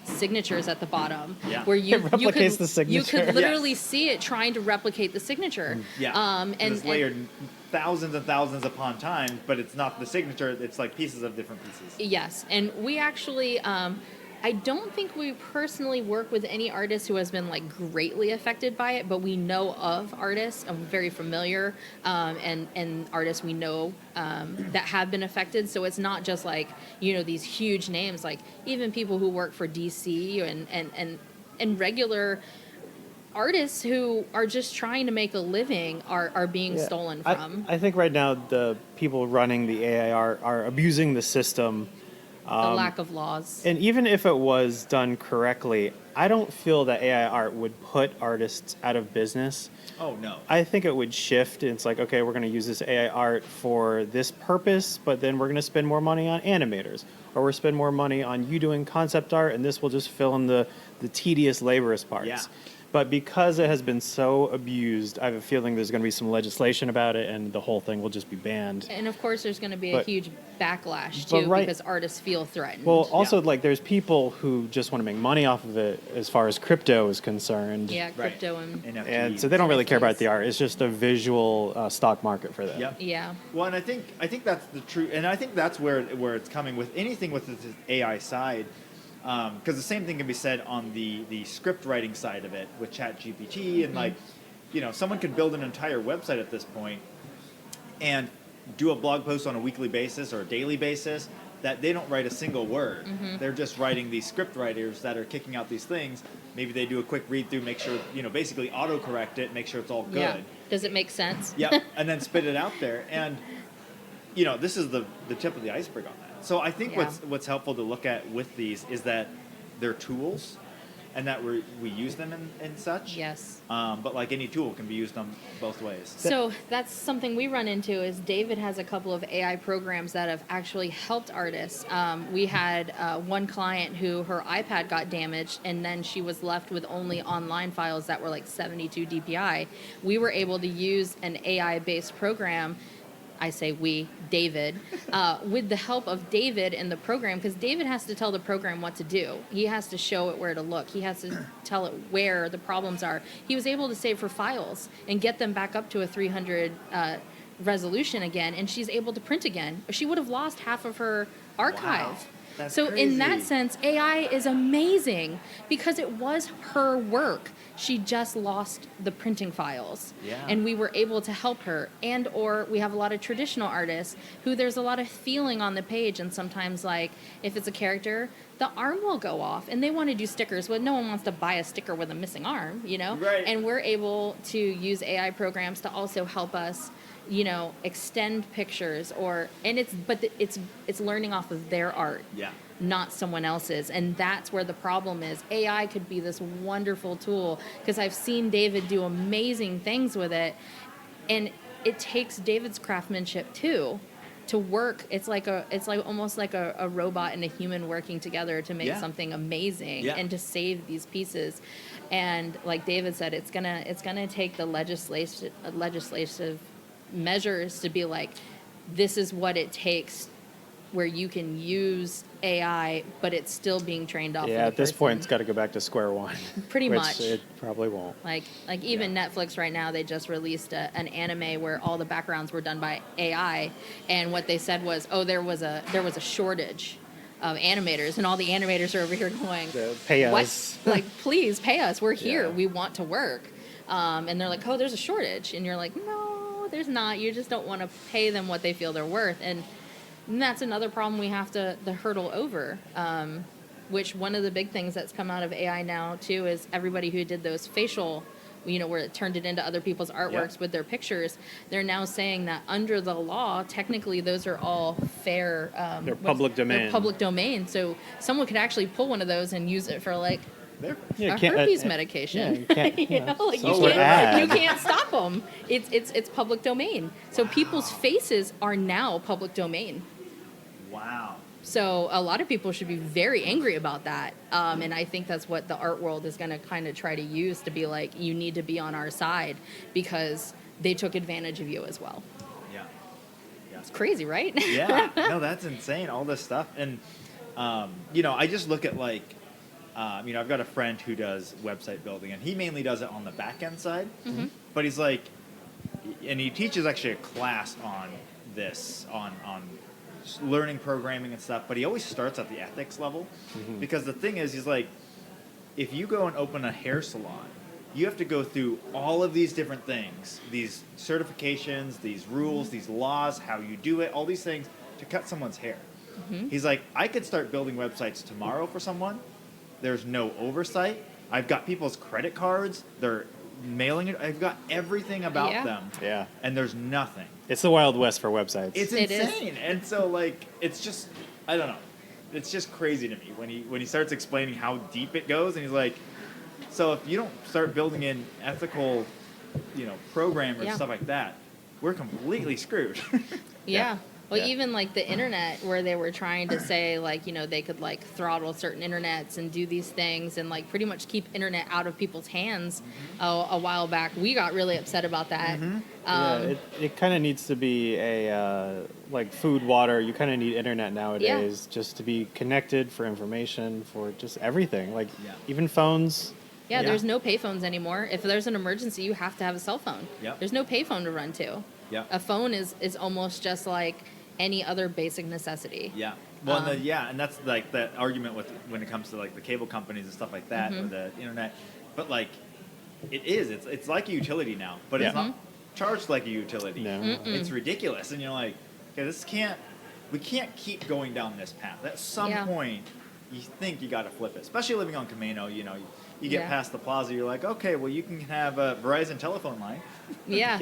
signatures at the bottom. Yeah. Where you, It you replicates could, the signature. You could literally Yes. see it trying to replicate the signature. Yeah. And it's layered thousands and thousands upon time, but it's not the signature. It's like pieces of different pieces. Yes, and we actually, I don't think we personally work with any artist who has been like greatly affected by it, but we know of artists, very familiar, and artists we know that have been affected. So it's not just like, these huge names, like even people who work for DC and regular artists who are just trying to make a living are being Yeah. stolen from. I think right now the people running the AI are abusing the system. The lack of laws. And even if it was done correctly, I don't feel that AI art would put artists out of business. Oh no. I think it would shift. It's like, okay, we're going to use this AI art for this purpose, but then we're going to spend more money on animators, or we're spend more money on you doing concept art, and this will just fill in the tedious, laborious parts. Yeah. But because it has been so abused, I have a feeling there's going to be some legislation about it, and the whole thing will just be banned. And of course, there's going to be a But- huge backlash but too, right- because artists feel threatened. Well, also, Yeah. like, there's people who just want to make money off of it as far as crypto is concerned. yeah, Right. crypto and NFTs. And so they don't really care about NFTs. the art. It's just a visual stock market for them. Yep. yeah, Well, and I think that's the true, and I think that's where it's coming with anything with this AI side, because the same thing can be said on the script writing side of it with ChatGPT, and like, someone could build an entire website at this point, and do a blog post on a weekly basis or a daily basis that they don't write a single word. They're just writing these script writers that are kicking out these things. Maybe they do a quick read through, make sure, basically autocorrect it, make sure it's all good. yeah. Does it make sense? Yep, and then spit it out there. And this is the tip of the iceberg on that. So I think Yeah. what's helpful to look at with these is that they're tools, and that we use them and such. Yes. But like any tool can be used on both ways. So that's something we run into is David has a couple of AI programs that have actually helped artists. We had one client who her iPad got damaged and then she was left with only online files that were like 72 DPI. We were able to use an AI-based program. I say we, David, with the help of David in the program, because David has to tell the program what to do. He has to show it where to look. He has to tell it where the problems are. He was able to save her files and get them back up to a 300 resolution again, and she's able to print again. She would have lost half of her archive. Wow. That's So in that crazy. sense, AI is amazing because it was her work. She just lost the printing files. Yeah. And we were able to help her. And or we have a lot of traditional artists who there's a lot of feeling on the page, and sometimes like if it's a character, the arm will go off and they want to do stickers, but no one wants to buy a sticker with a missing arm, Right. And we're able to use AI programs to also help us extend pictures it's learning off of their art, Yeah. not someone else's. And that's where the problem is. AI could be this wonderful tool because I've seen David do amazing things with it. And it takes David's craftsmanship too to work. It's like almost like a robot and a human working together to make Yeah. something amazing Yeah. and to save these pieces. And like David said, it's gonna take the legislative measures to be like, this is what it takes where you can use AI, but it's still being trained off. Yeah, of at the this point, person. it's got to go back to square one. Pretty which much. It probably won't. Like even Netflix right now, they just released an anime where all the backgrounds were done by AI, and what they said was, oh, there was a shortage of animators, and all the animators are over here going, Pay what? us. Like, please pay us. We're here. Yeah. We want to work. And they're like, oh, there's a shortage, and you're like, no, there's not. You just don't want to pay them what they feel they're worth, and that's another problem we have to hurdle over. Which one of the big things that's come out of AI now too is everybody who did those facial, where it turned it into other people's artworks with their pictures, they're now saying that under the law, technically those are all fair. They're public domain. They're public domain. So someone could actually pull one of those and use it for like Yeah, a herpes medication. Yeah, you can't, you can't stop them. It's public domain. So people's faces are now public domain. Wow. So a lot of people should be very angry about that. And I think that's what the art world is going to kind of try to use to be like, you need to be on our side because they took advantage of you as well. Yeah. It's crazy, right? Yeah. No, that's insane. All this stuff. And, I just look at like, I've got a friend who does website building, and he mainly does it on the back end side. Mm-hmm. But he's like, and he teaches actually a class on this, on learning programming and stuff, but he always starts at the ethics level. Mm-hmm. Because the thing is, he's like, if you go and open a hair salon, you have to go through all of these different things, these certifications, these rules, these laws, how you do it, all these things to cut someone's hair. Mm-hmm. He's like, I could start building websites tomorrow for someone. There's no oversight. I've got people's credit cards. They're mailing it. I've got everything about them. Yeah. And there's nothing. It's the Wild West for websites. It's insane. And so, like, it's just, I don't know. It's just crazy to me when he starts explaining how deep it goes, and he's like, so if you don't start building in ethical, programmers and stuff like that, we're completely screwed. Yeah. Well, even like the internet, where they were trying to say like, they could like throttle certain internets and do these things and like pretty much keep internet out of people's hands a while back. We got really upset about that. Mm-hmm. It kind of needs to be a like food, water. You kind of need internet nowadays just to be connected for information, for just everything. Like even phones. Yeah, there's no payphones anymore. If there's an emergency, you have to have a cell phone. Yep. There's no payphone to run to. Yep. A phone is almost just like any other basic necessity. Yeah. Well, and that's like that argument with when it comes to like the cable companies and stuff like that, or the internet. But like, it's like a utility now, but it's not charged like a utility. No. It's ridiculous, and you're like, okay, we can't keep going down this path. At some point, you think you got to flip it, especially living on Camano. You get past the plaza, you're like, okay, well, you can have a Verizon telephone line. Yeah,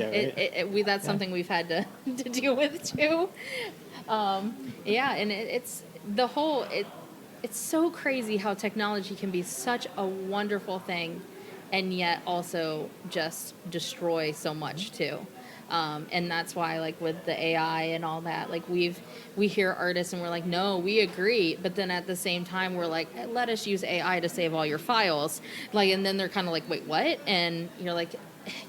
that's something we've had to deal with too. And it's the whole. It's so crazy how technology can be such a wonderful thing, and yet also just destroy so much too. And that's why, like with the AI and all that, like we hear artists and we're like, no, we agree, but then at the same time we're like, let us use AI to save all your files, like, and then they're kind of like, wait, what? And you're like,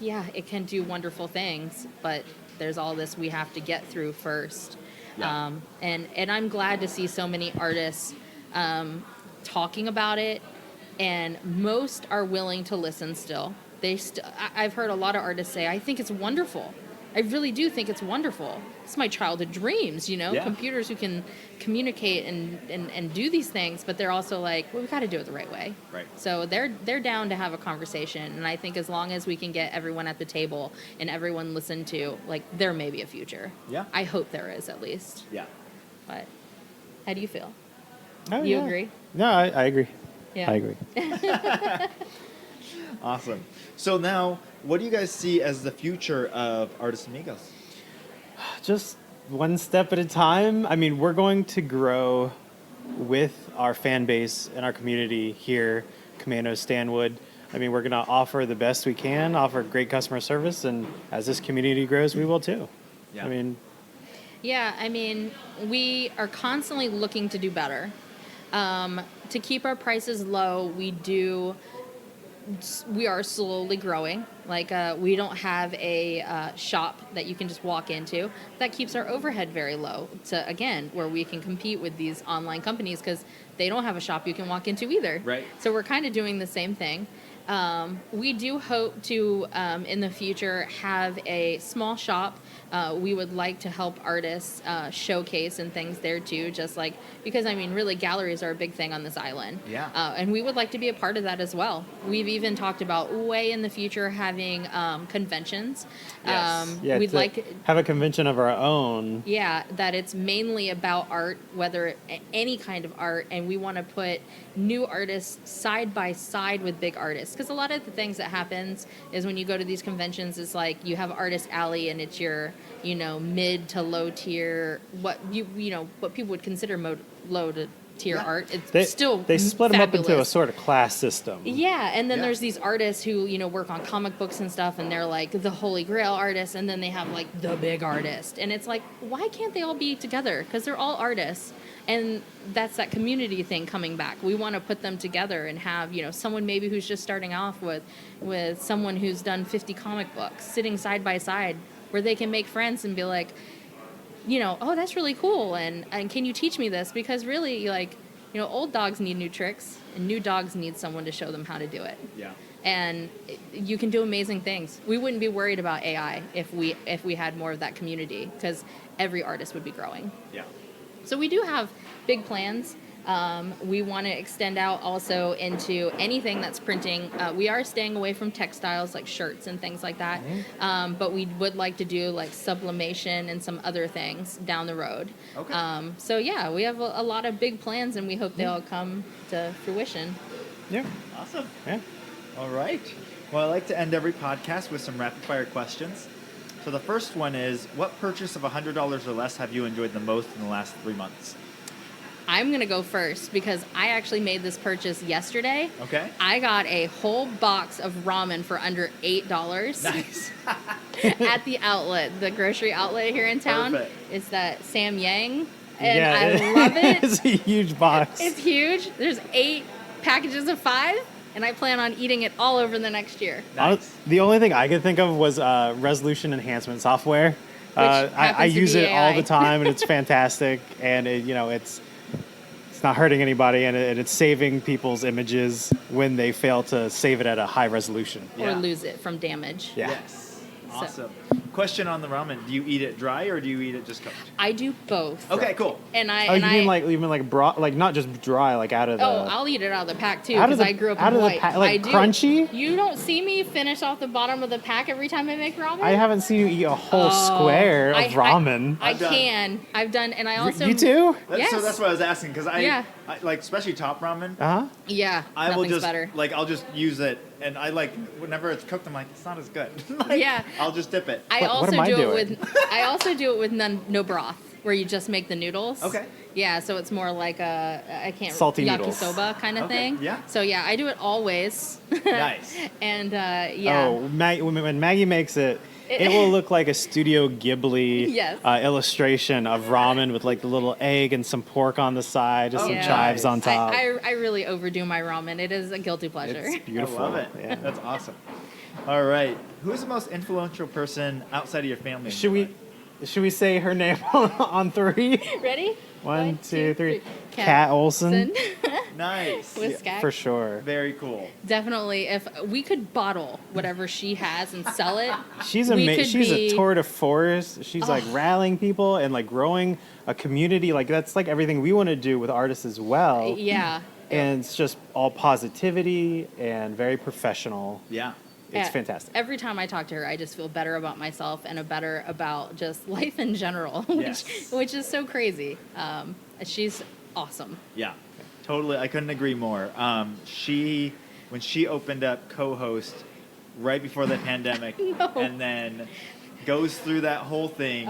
yeah, it can do wonderful things, but there's all this we have to get through first. Yeah. And I'm glad to see so many artists talking about it, and most are willing to listen still. I've heard a lot of artists say, I think it's wonderful. I really do think it's wonderful. It's my childhood dreams, computers who can communicate and do these things, but they're also like, well, we got to do it the right way. Right. So they're down to have a conversation, and I think as long as we can get everyone at the table and everyone listened to, like, there may be a future. Yeah. I hope there is, at least. Yeah. But how do you feel? Oh, You agree? No, I agree. Yeah. I agree. Awesome. So now, what do you guys see as the future of Artist Amigos? Just one step at a time. I mean, we're going to grow with our fan base and our community here, Camano Stanwood. I mean, we're going to offer the best we can, offer great customer service, and as this community grows, we will too. Yeah. I mean, we are constantly looking to do better. To keep our prices low, we do we are slowly growing. Like, we don't have a shop that you can just walk into. That keeps our overhead very low to, again, where we can compete with these online companies because they don't have a shop you can walk into either. Right. So we're kind of doing the same thing. We do hope to, in the future, have a small shop. We would like to help artists showcase and things there too, just like, because I mean, really, galleries are a big thing on this island. Yeah. And we would like to be a part of that as well. We've even talked about way in the future having conventions. Yes. Yeah, We'd to like have a convention of our own. yeah, that it's mainly about art, whether any kind of art, and we want to put new artists side by side with big artists. Because a lot of the things that happens is when you go to these conventions, it's like you have Artist Alley, and it's your, mid to low tier, what what people would consider low to tier art. It's They split them up into a fabulous. sort of class system. Yeah, and then Yeah. there's these artists who, work on comic books and stuff, and they're like the holy grail artists, and then they have like the big artist. And it's like, why can't they all be together? Because they're all artists. And that's that community thing coming back. We want to put them together and have, someone maybe who's just starting off with someone who's done 50 comic books sitting side by side where they can make friends and be like, oh, that's really cool. And can you teach me this? Because really, like, old dogs need new tricks and new dogs need someone to show them how to do it. Yeah. And you can do amazing things. We wouldn't be worried about AI if we had more of that community, because every artist would be growing. Yeah. So we do have big plans. We want to extend out also into anything that's printing. We are staying away from textiles like shirts and things like that. But we would like to do like sublimation and some other things down the road. Okay. So yeah, we have a lot of big plans, and we hope they all come to fruition. Yeah. Awesome. Yeah. All right. Well, I like to end every podcast with some rapid fire questions. So the first one is, what purchase of $100 or less have you enjoyed the most in the last 3 months? I'm going to go first because I actually made this purchase yesterday. Okay. I got a whole box of ramen for under $8 Nice. at the outlet, the grocery outlet here in town. Perfect. It's that Sam Yang, and Yeah, I love it. It's a huge box. It's huge. There's 8 packages of 5, and I plan on eating it all over the next year. Nice. The only thing I could think of was resolution enhancement software. I happens to use be it all AI. the time, and it's fantastic. And it's not hurting anybody, and it's saving people's images when they fail to save it at a high resolution. Or Yeah. lose it from damage. Yeah. Yes. Awesome. Question on the ramen. Do you eat it dry or do you eat it just cooked? I do both. Okay, cool. And I Oh, and you mean like broth, like not just dry, like out of the. I'll eat it out of the pack too, Out of because the- I grew up out in of the Hawaii. pack, like I do. crunchy? You don't see me finish off the bottom of the pack every time I make ramen. I haven't seen you eat a whole square of ramen. I I've done- can. I've done, and I also you too? Yes. So that's what I was asking, because Yeah. I like, especially top ramen, Uh huh. Yeah, I will nothing's just, better. like, I'll just use it, and I like, whenever it's cooked, I'm like, it's not as good. Like, Yeah. I'll just dip it. I What also am I do it doing? with. I also do it with no broth, where you just make the noodles. Okay. Yeah, so it's more like I can't Salty noodles. yakisoba kind of Okay, thing. yeah. So yeah, I do it always. Nice. And yeah. Oh, when Maggie makes it, it will look like a Studio Ghibli Yes. illustration of ramen with like the little egg and some pork on the side, just some Yeah. chives on Nice. top. I really overdo my ramen. It is a guilty pleasure. It's beautiful. I love it. Yeah. That's awesome. All right. Who is the most influential person outside of your family? in Should your we life? say her name on 3? Ready? 1, 2, 3. Kat Kat Olson. Nice. With Skag. For sure. Very cool. Definitely. If we could bottle whatever she has and sell it, She's we amazing. could She's be- a tour de force. She's like rallying people and like growing a community. Like that's like everything we want to do with artists as well. yeah. And it's just all positivity and very professional. Yeah. It's Yeah. fantastic. Every time I talk to her, I just feel better about myself and better about just life in general, Yes. which is so crazy. She's awesome. Yeah. Totally. I couldn't agree more. When she opened up co-host right before the pandemic No. and then goes through that whole thing,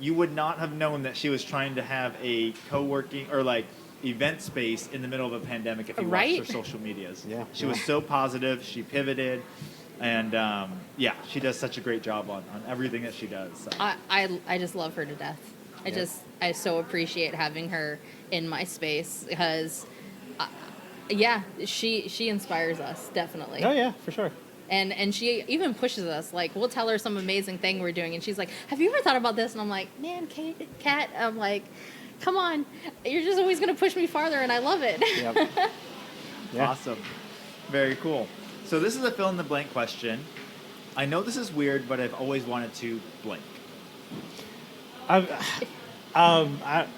you would not have known that she was trying to have a co-working or like event space in the middle of a pandemic if you Right? watched her social medias. Yeah. She was so positive. She pivoted. And yeah, she does such a great job on everything that she does. So. I just love her to death. I so appreciate having her in my space because Yeah, she inspires us, definitely. Oh yeah, for sure. And she even pushes us. Like, we'll tell her some amazing thing we're doing, and she's like, "Have you ever thought about this?" And I'm like, "Man, Kat, I'm like, come on, you're just always gonna push me farther, and I love it." Yep. Yeah. Awesome. Very cool. So this is a fill in the blank question. I know this is weird, but I've always wanted to blank.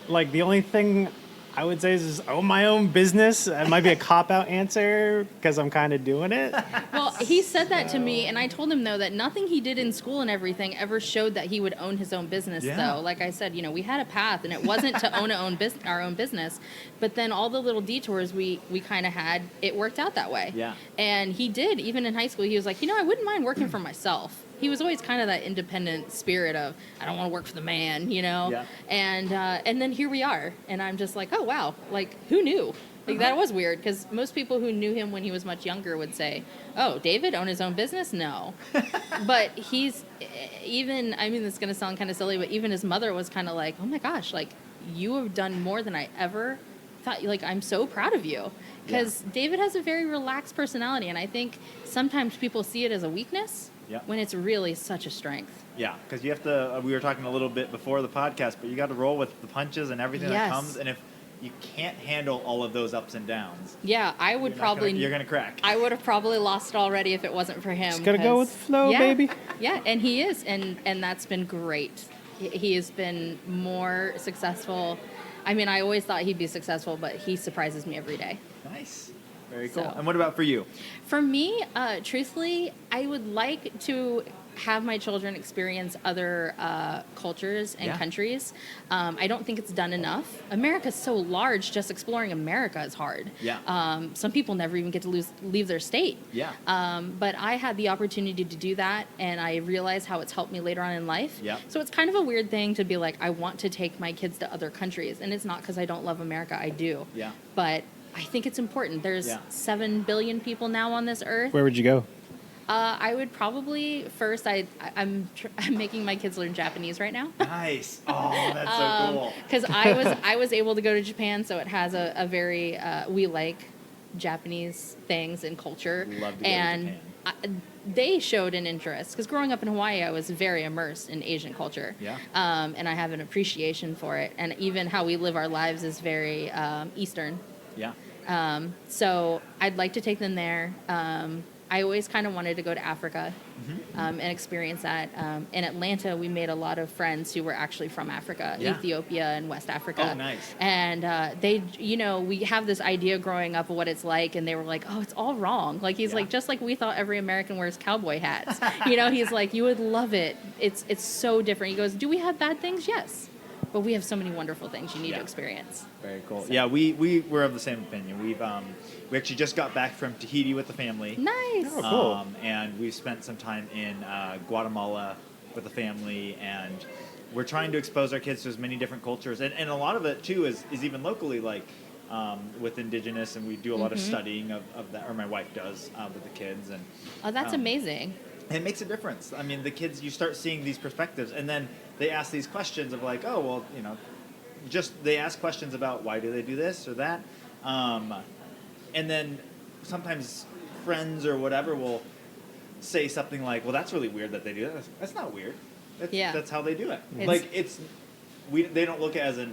Like the only thing I would say is own my own business. It might be a cop out answer because I'm kind of doing it. Well, he said that to me, and I told him, though, that nothing he did in school and everything ever showed that he would own his own business, Yeah. though. Like I said, we had a path, and it wasn't to own our own business. But then all the little detours we kind of had, it worked out that way. Yeah. And he did. Even in high school, he was like, I wouldn't mind working for myself. He was always kind of that independent spirit of, I don't want to work for the man, Yeah. And then here we are. And I'm just like, oh, wow. Like, who knew? Like, that was weird, because most people who knew him when he was much younger would say, oh, David own his own business? No. But he's even, I mean, this is going to sound kind of silly, but even his mother was kind of like, oh my gosh, like, you have done more than I ever thought. Like, I'm so proud of you. Because David has a very relaxed personality, and I think sometimes people see it as a weakness when it's really such a strength. Yeah, because you have to, we were talking a little bit before the podcast, but you got to roll with the punches and everything that comes. And if you can't handle all of those ups and downs, yeah, I would probably... You're going to crack. I would have probably lost it already if it wasn't for him. Just gotta go with the flow, baby. Yeah, and he is, and that's been great. He has been more successful. I mean, I always thought he'd be successful, but he surprises me every day. Nice. Very cool. So. And what about for you? For me, truthfully, I would like to have my children experience other cultures and countries. I don't think it's done enough. America's so large, just exploring America is hard. Yeah. Some people never even get to leave their state. Yeah. But I had the opportunity to do that, and I realized how it's helped me later on in life. Yeah. So it's kind of a weird thing to be like, I want to take my kids to other countries, and it's not because I don't love America. I do. Yeah. But I think it's important. There's 7 billion people now on this earth. Where would you go? I would probably first. I'm making my kids learn Japanese right now. Nice. Oh, that's so cool. Because I was able to go to Japan, so it has a very we like Japanese things and culture. Love to go to Japan. They showed an interest, because growing up in Hawaii, I was very immersed in Asian culture. Yeah. And I have an appreciation for it, and even how we live our lives is very Eastern. Yeah. So I'd like to take them there. I always kind of wanted to go to Africa and experience that. In Atlanta, we made a lot of friends who were actually from Africa, Ethiopia and West Africa. Oh, nice. And they, we have this idea growing up of what it's like, and they were like, oh, it's all wrong. Like, he's like, just like we thought every American wears cowboy hats. He's like, you would love it. It's so different. He goes, do we have bad things? Yes. But we have so many wonderful things you need to experience. Very cool. So. Yeah, we were of the same opinion. We actually just got back from Tahiti with the family. Nice. Oh, cool. And we've spent some time in Guatemala with the family, and we're trying to expose our kids to as many different cultures. And a lot of it, too, is even locally, like with indigenous, and we do a lot of studying of that, or my wife does, with the kids. And Oh, that's amazing. it makes a difference. I mean, the kids, you start seeing these perspectives, and then they ask these questions of like, oh, well, they ask questions about why do they do this or that. And then sometimes friends or whatever will say something like, well, that's really weird that they do that. That's not weird. That's how they do it. They don't look at it as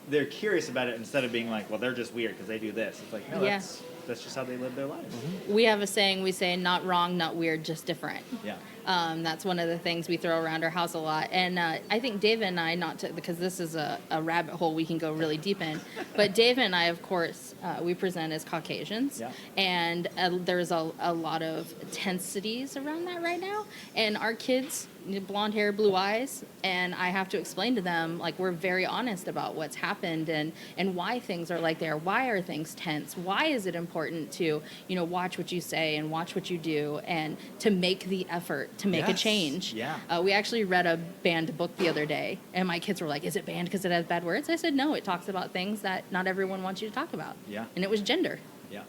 they're curious about it instead of being like, well, they're just weird because they do this. It's like, no, that's just how they live their lives. We have a saying, we say, not wrong, not weird, just different. Yeah. That's one of the things we throw around our house a lot. And I think David and I, because this is a rabbit hole we can go really deep in, but David and I, of course, we present as Caucasians. Yeah. And there's a lot of tensities around that right now. And our kids, blonde hair, blue eyes, and I have to explain to them, like, we're very honest about what's happened and why things are like they are. Why are things tense? Why is it important to, watch what you say and watch what you do and to make the effort to make a change? Yeah. We actually read a banned book the other day, and my kids were like, is it banned because it has bad words? I said, no, it talks about things that not everyone wants you to talk about. Yeah. And it was gender. Yeah.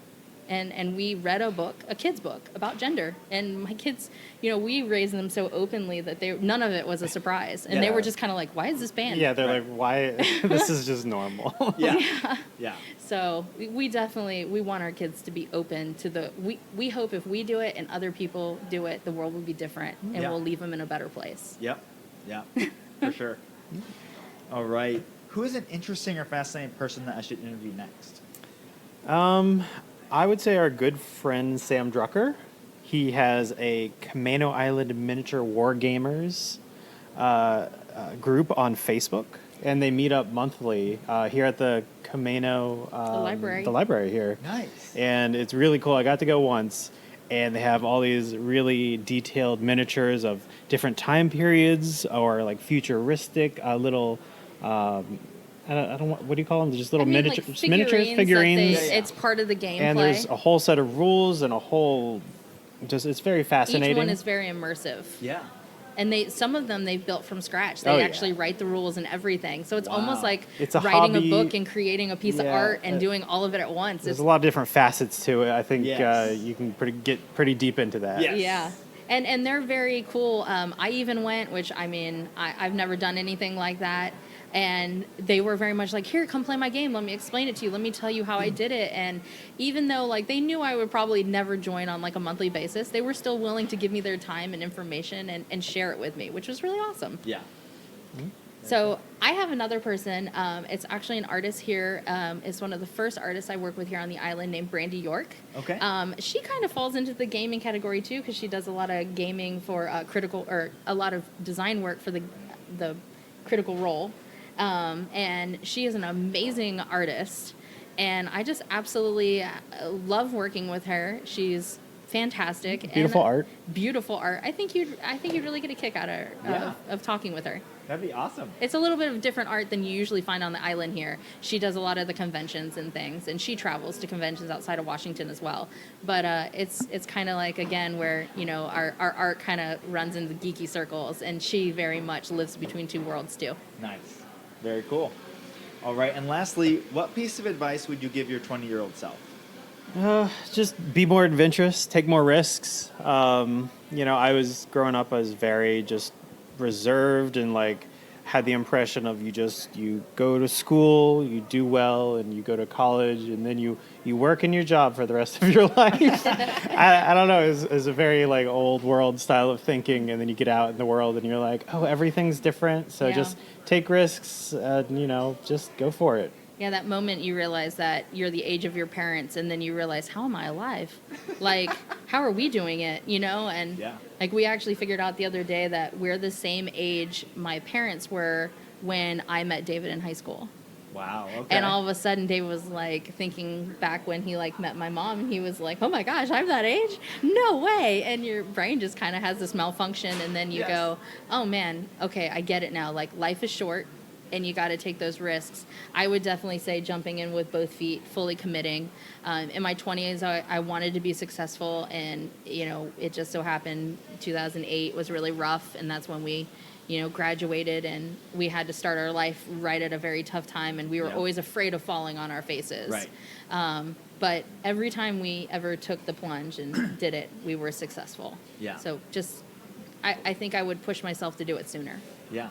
And we read a kid's book about gender. And my kids, we raised them so openly that none of it was a surprise. And they were just kind of like, why is this banned? Yeah, they're like, why? This is just normal. Yeah. So we definitely, we want our kids to be open to we hope if we do it and other people do it, the world will be different and we'll leave them in a better place. Yep. Yeah, for sure. All right. Who is an interesting or fascinating person that I should interview next? I would say our good friend Sam Drucker. He has a Camano Island miniature war gamers group on Facebook, and they meet up monthly here at the Camano the library here. Nice. And it's really cool. I got to go once, and they have all these really detailed miniatures of different time periods or like futuristic little. I don't. What do you call them? Just little miniatures, figurines. It's part of the gameplay. And there's a whole set of rules and a whole. It's very fascinating. Each one is very immersive. Yeah. And some of them they've built from scratch. They actually write the rules and everything. So it's almost like it's a writing hobby. a book and creating a piece of art and doing all of it at once. There's a lot of different facets to it. I think you can get pretty deep into that. Yes. Yeah. And they're very cool. I even went, which I've never done anything like that. And they were very much like, here, come play my game. Let me explain it to you. Let me tell you how I did it. And even though they knew I would probably never join on a monthly basis, they were still willing to give me their time and information and share it with me, which was really awesome. Yeah. So I have another person. It's actually an artist here. It's one of the first artists I work with here on the island named Brandy York. Okay. She kind of falls into the gaming category too because she does a lot of gaming for a lot of design work for the Critical Role. And she is an amazing artist, and I just absolutely love working with her. She's fantastic. Beautiful art. Beautiful art. I think you'd really get a kick out of talking with her. That'd be awesome. It's a little bit of different art than you usually find on the island here. She does a lot of the conventions and things, and she travels to conventions outside of Washington as well. But it's kind of like, again, where our art kind of runs in the geeky circles, and she very much lives between two worlds too. Nice. Very cool. All right, and lastly, what piece of advice would you give your 20-year-old self? Just be more adventurous, take more risks. I was growing up, I was very just reserved and had the impression of you go to school, you do well, and you go to college, and then you work in your job for the rest of your life. I don't know. It's a very old world style of thinking, and then you get out in the world and you're like, oh, everything's different. So just take risks, just go for it. Yeah, that moment you realize that you're the age of your parents, and then you realize, how am I alive? How are we doing it? And we actually figured out the other day that we're the same age my parents were when I met David in high school. Wow. Okay. And all of a sudden, David was thinking back when he met my mom, and he was like, oh my gosh, I'm that age? No way. And your brain just kind of has this malfunction, and then you go, oh man, okay, I get it now. Life is short, and you got to take those risks. I would definitely say jumping in with both feet, fully committing. In my 20s, I wanted to be successful, and it just so happened 2008 was really rough, and that's when we graduated, and we had to start our life right at a very tough time, and we were always afraid of falling on our faces. Right. But every time we ever took the plunge and did it, we were successful. Yeah. So I think I would push myself to do it sooner. Yeah.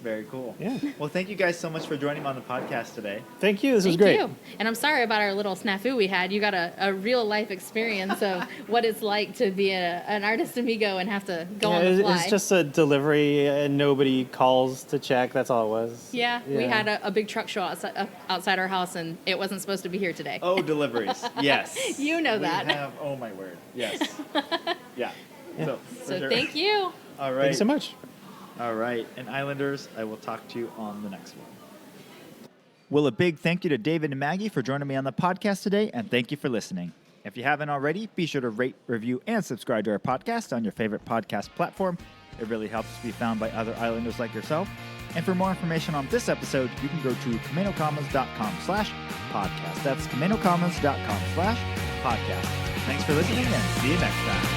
Very cool. Yeah. Well, thank you guys so much for joining me on the podcast today. Thank you. This was great. Thank you. And I'm sorry about our little snafu we had. You got a real life experience of what it's like to be an artist amigo and have to go on the fly. It's just a delivery and nobody calls to check. That's all it was. Yeah. We had a big truck show outside our house, and it wasn't supposed to be here today. Oh, deliveries. Yes. You know that. Oh, my word. Yes. Yeah. So thank you. All right. Thank you so much. All right. And Islanders, I will talk to you on the next one. Well, a big thank you to David and Maggie for joining me on the podcast today, and thank you for listening. If you haven't already, be sure to rate, review, and subscribe to our podcast on your favorite podcast platform. It really helps us be found by other Islanders like yourself. And for more information on this episode, you can go to CamanoCommons.com/podcast. That's CamanoCommons.com/podcast. Thanks for listening, and see you next time.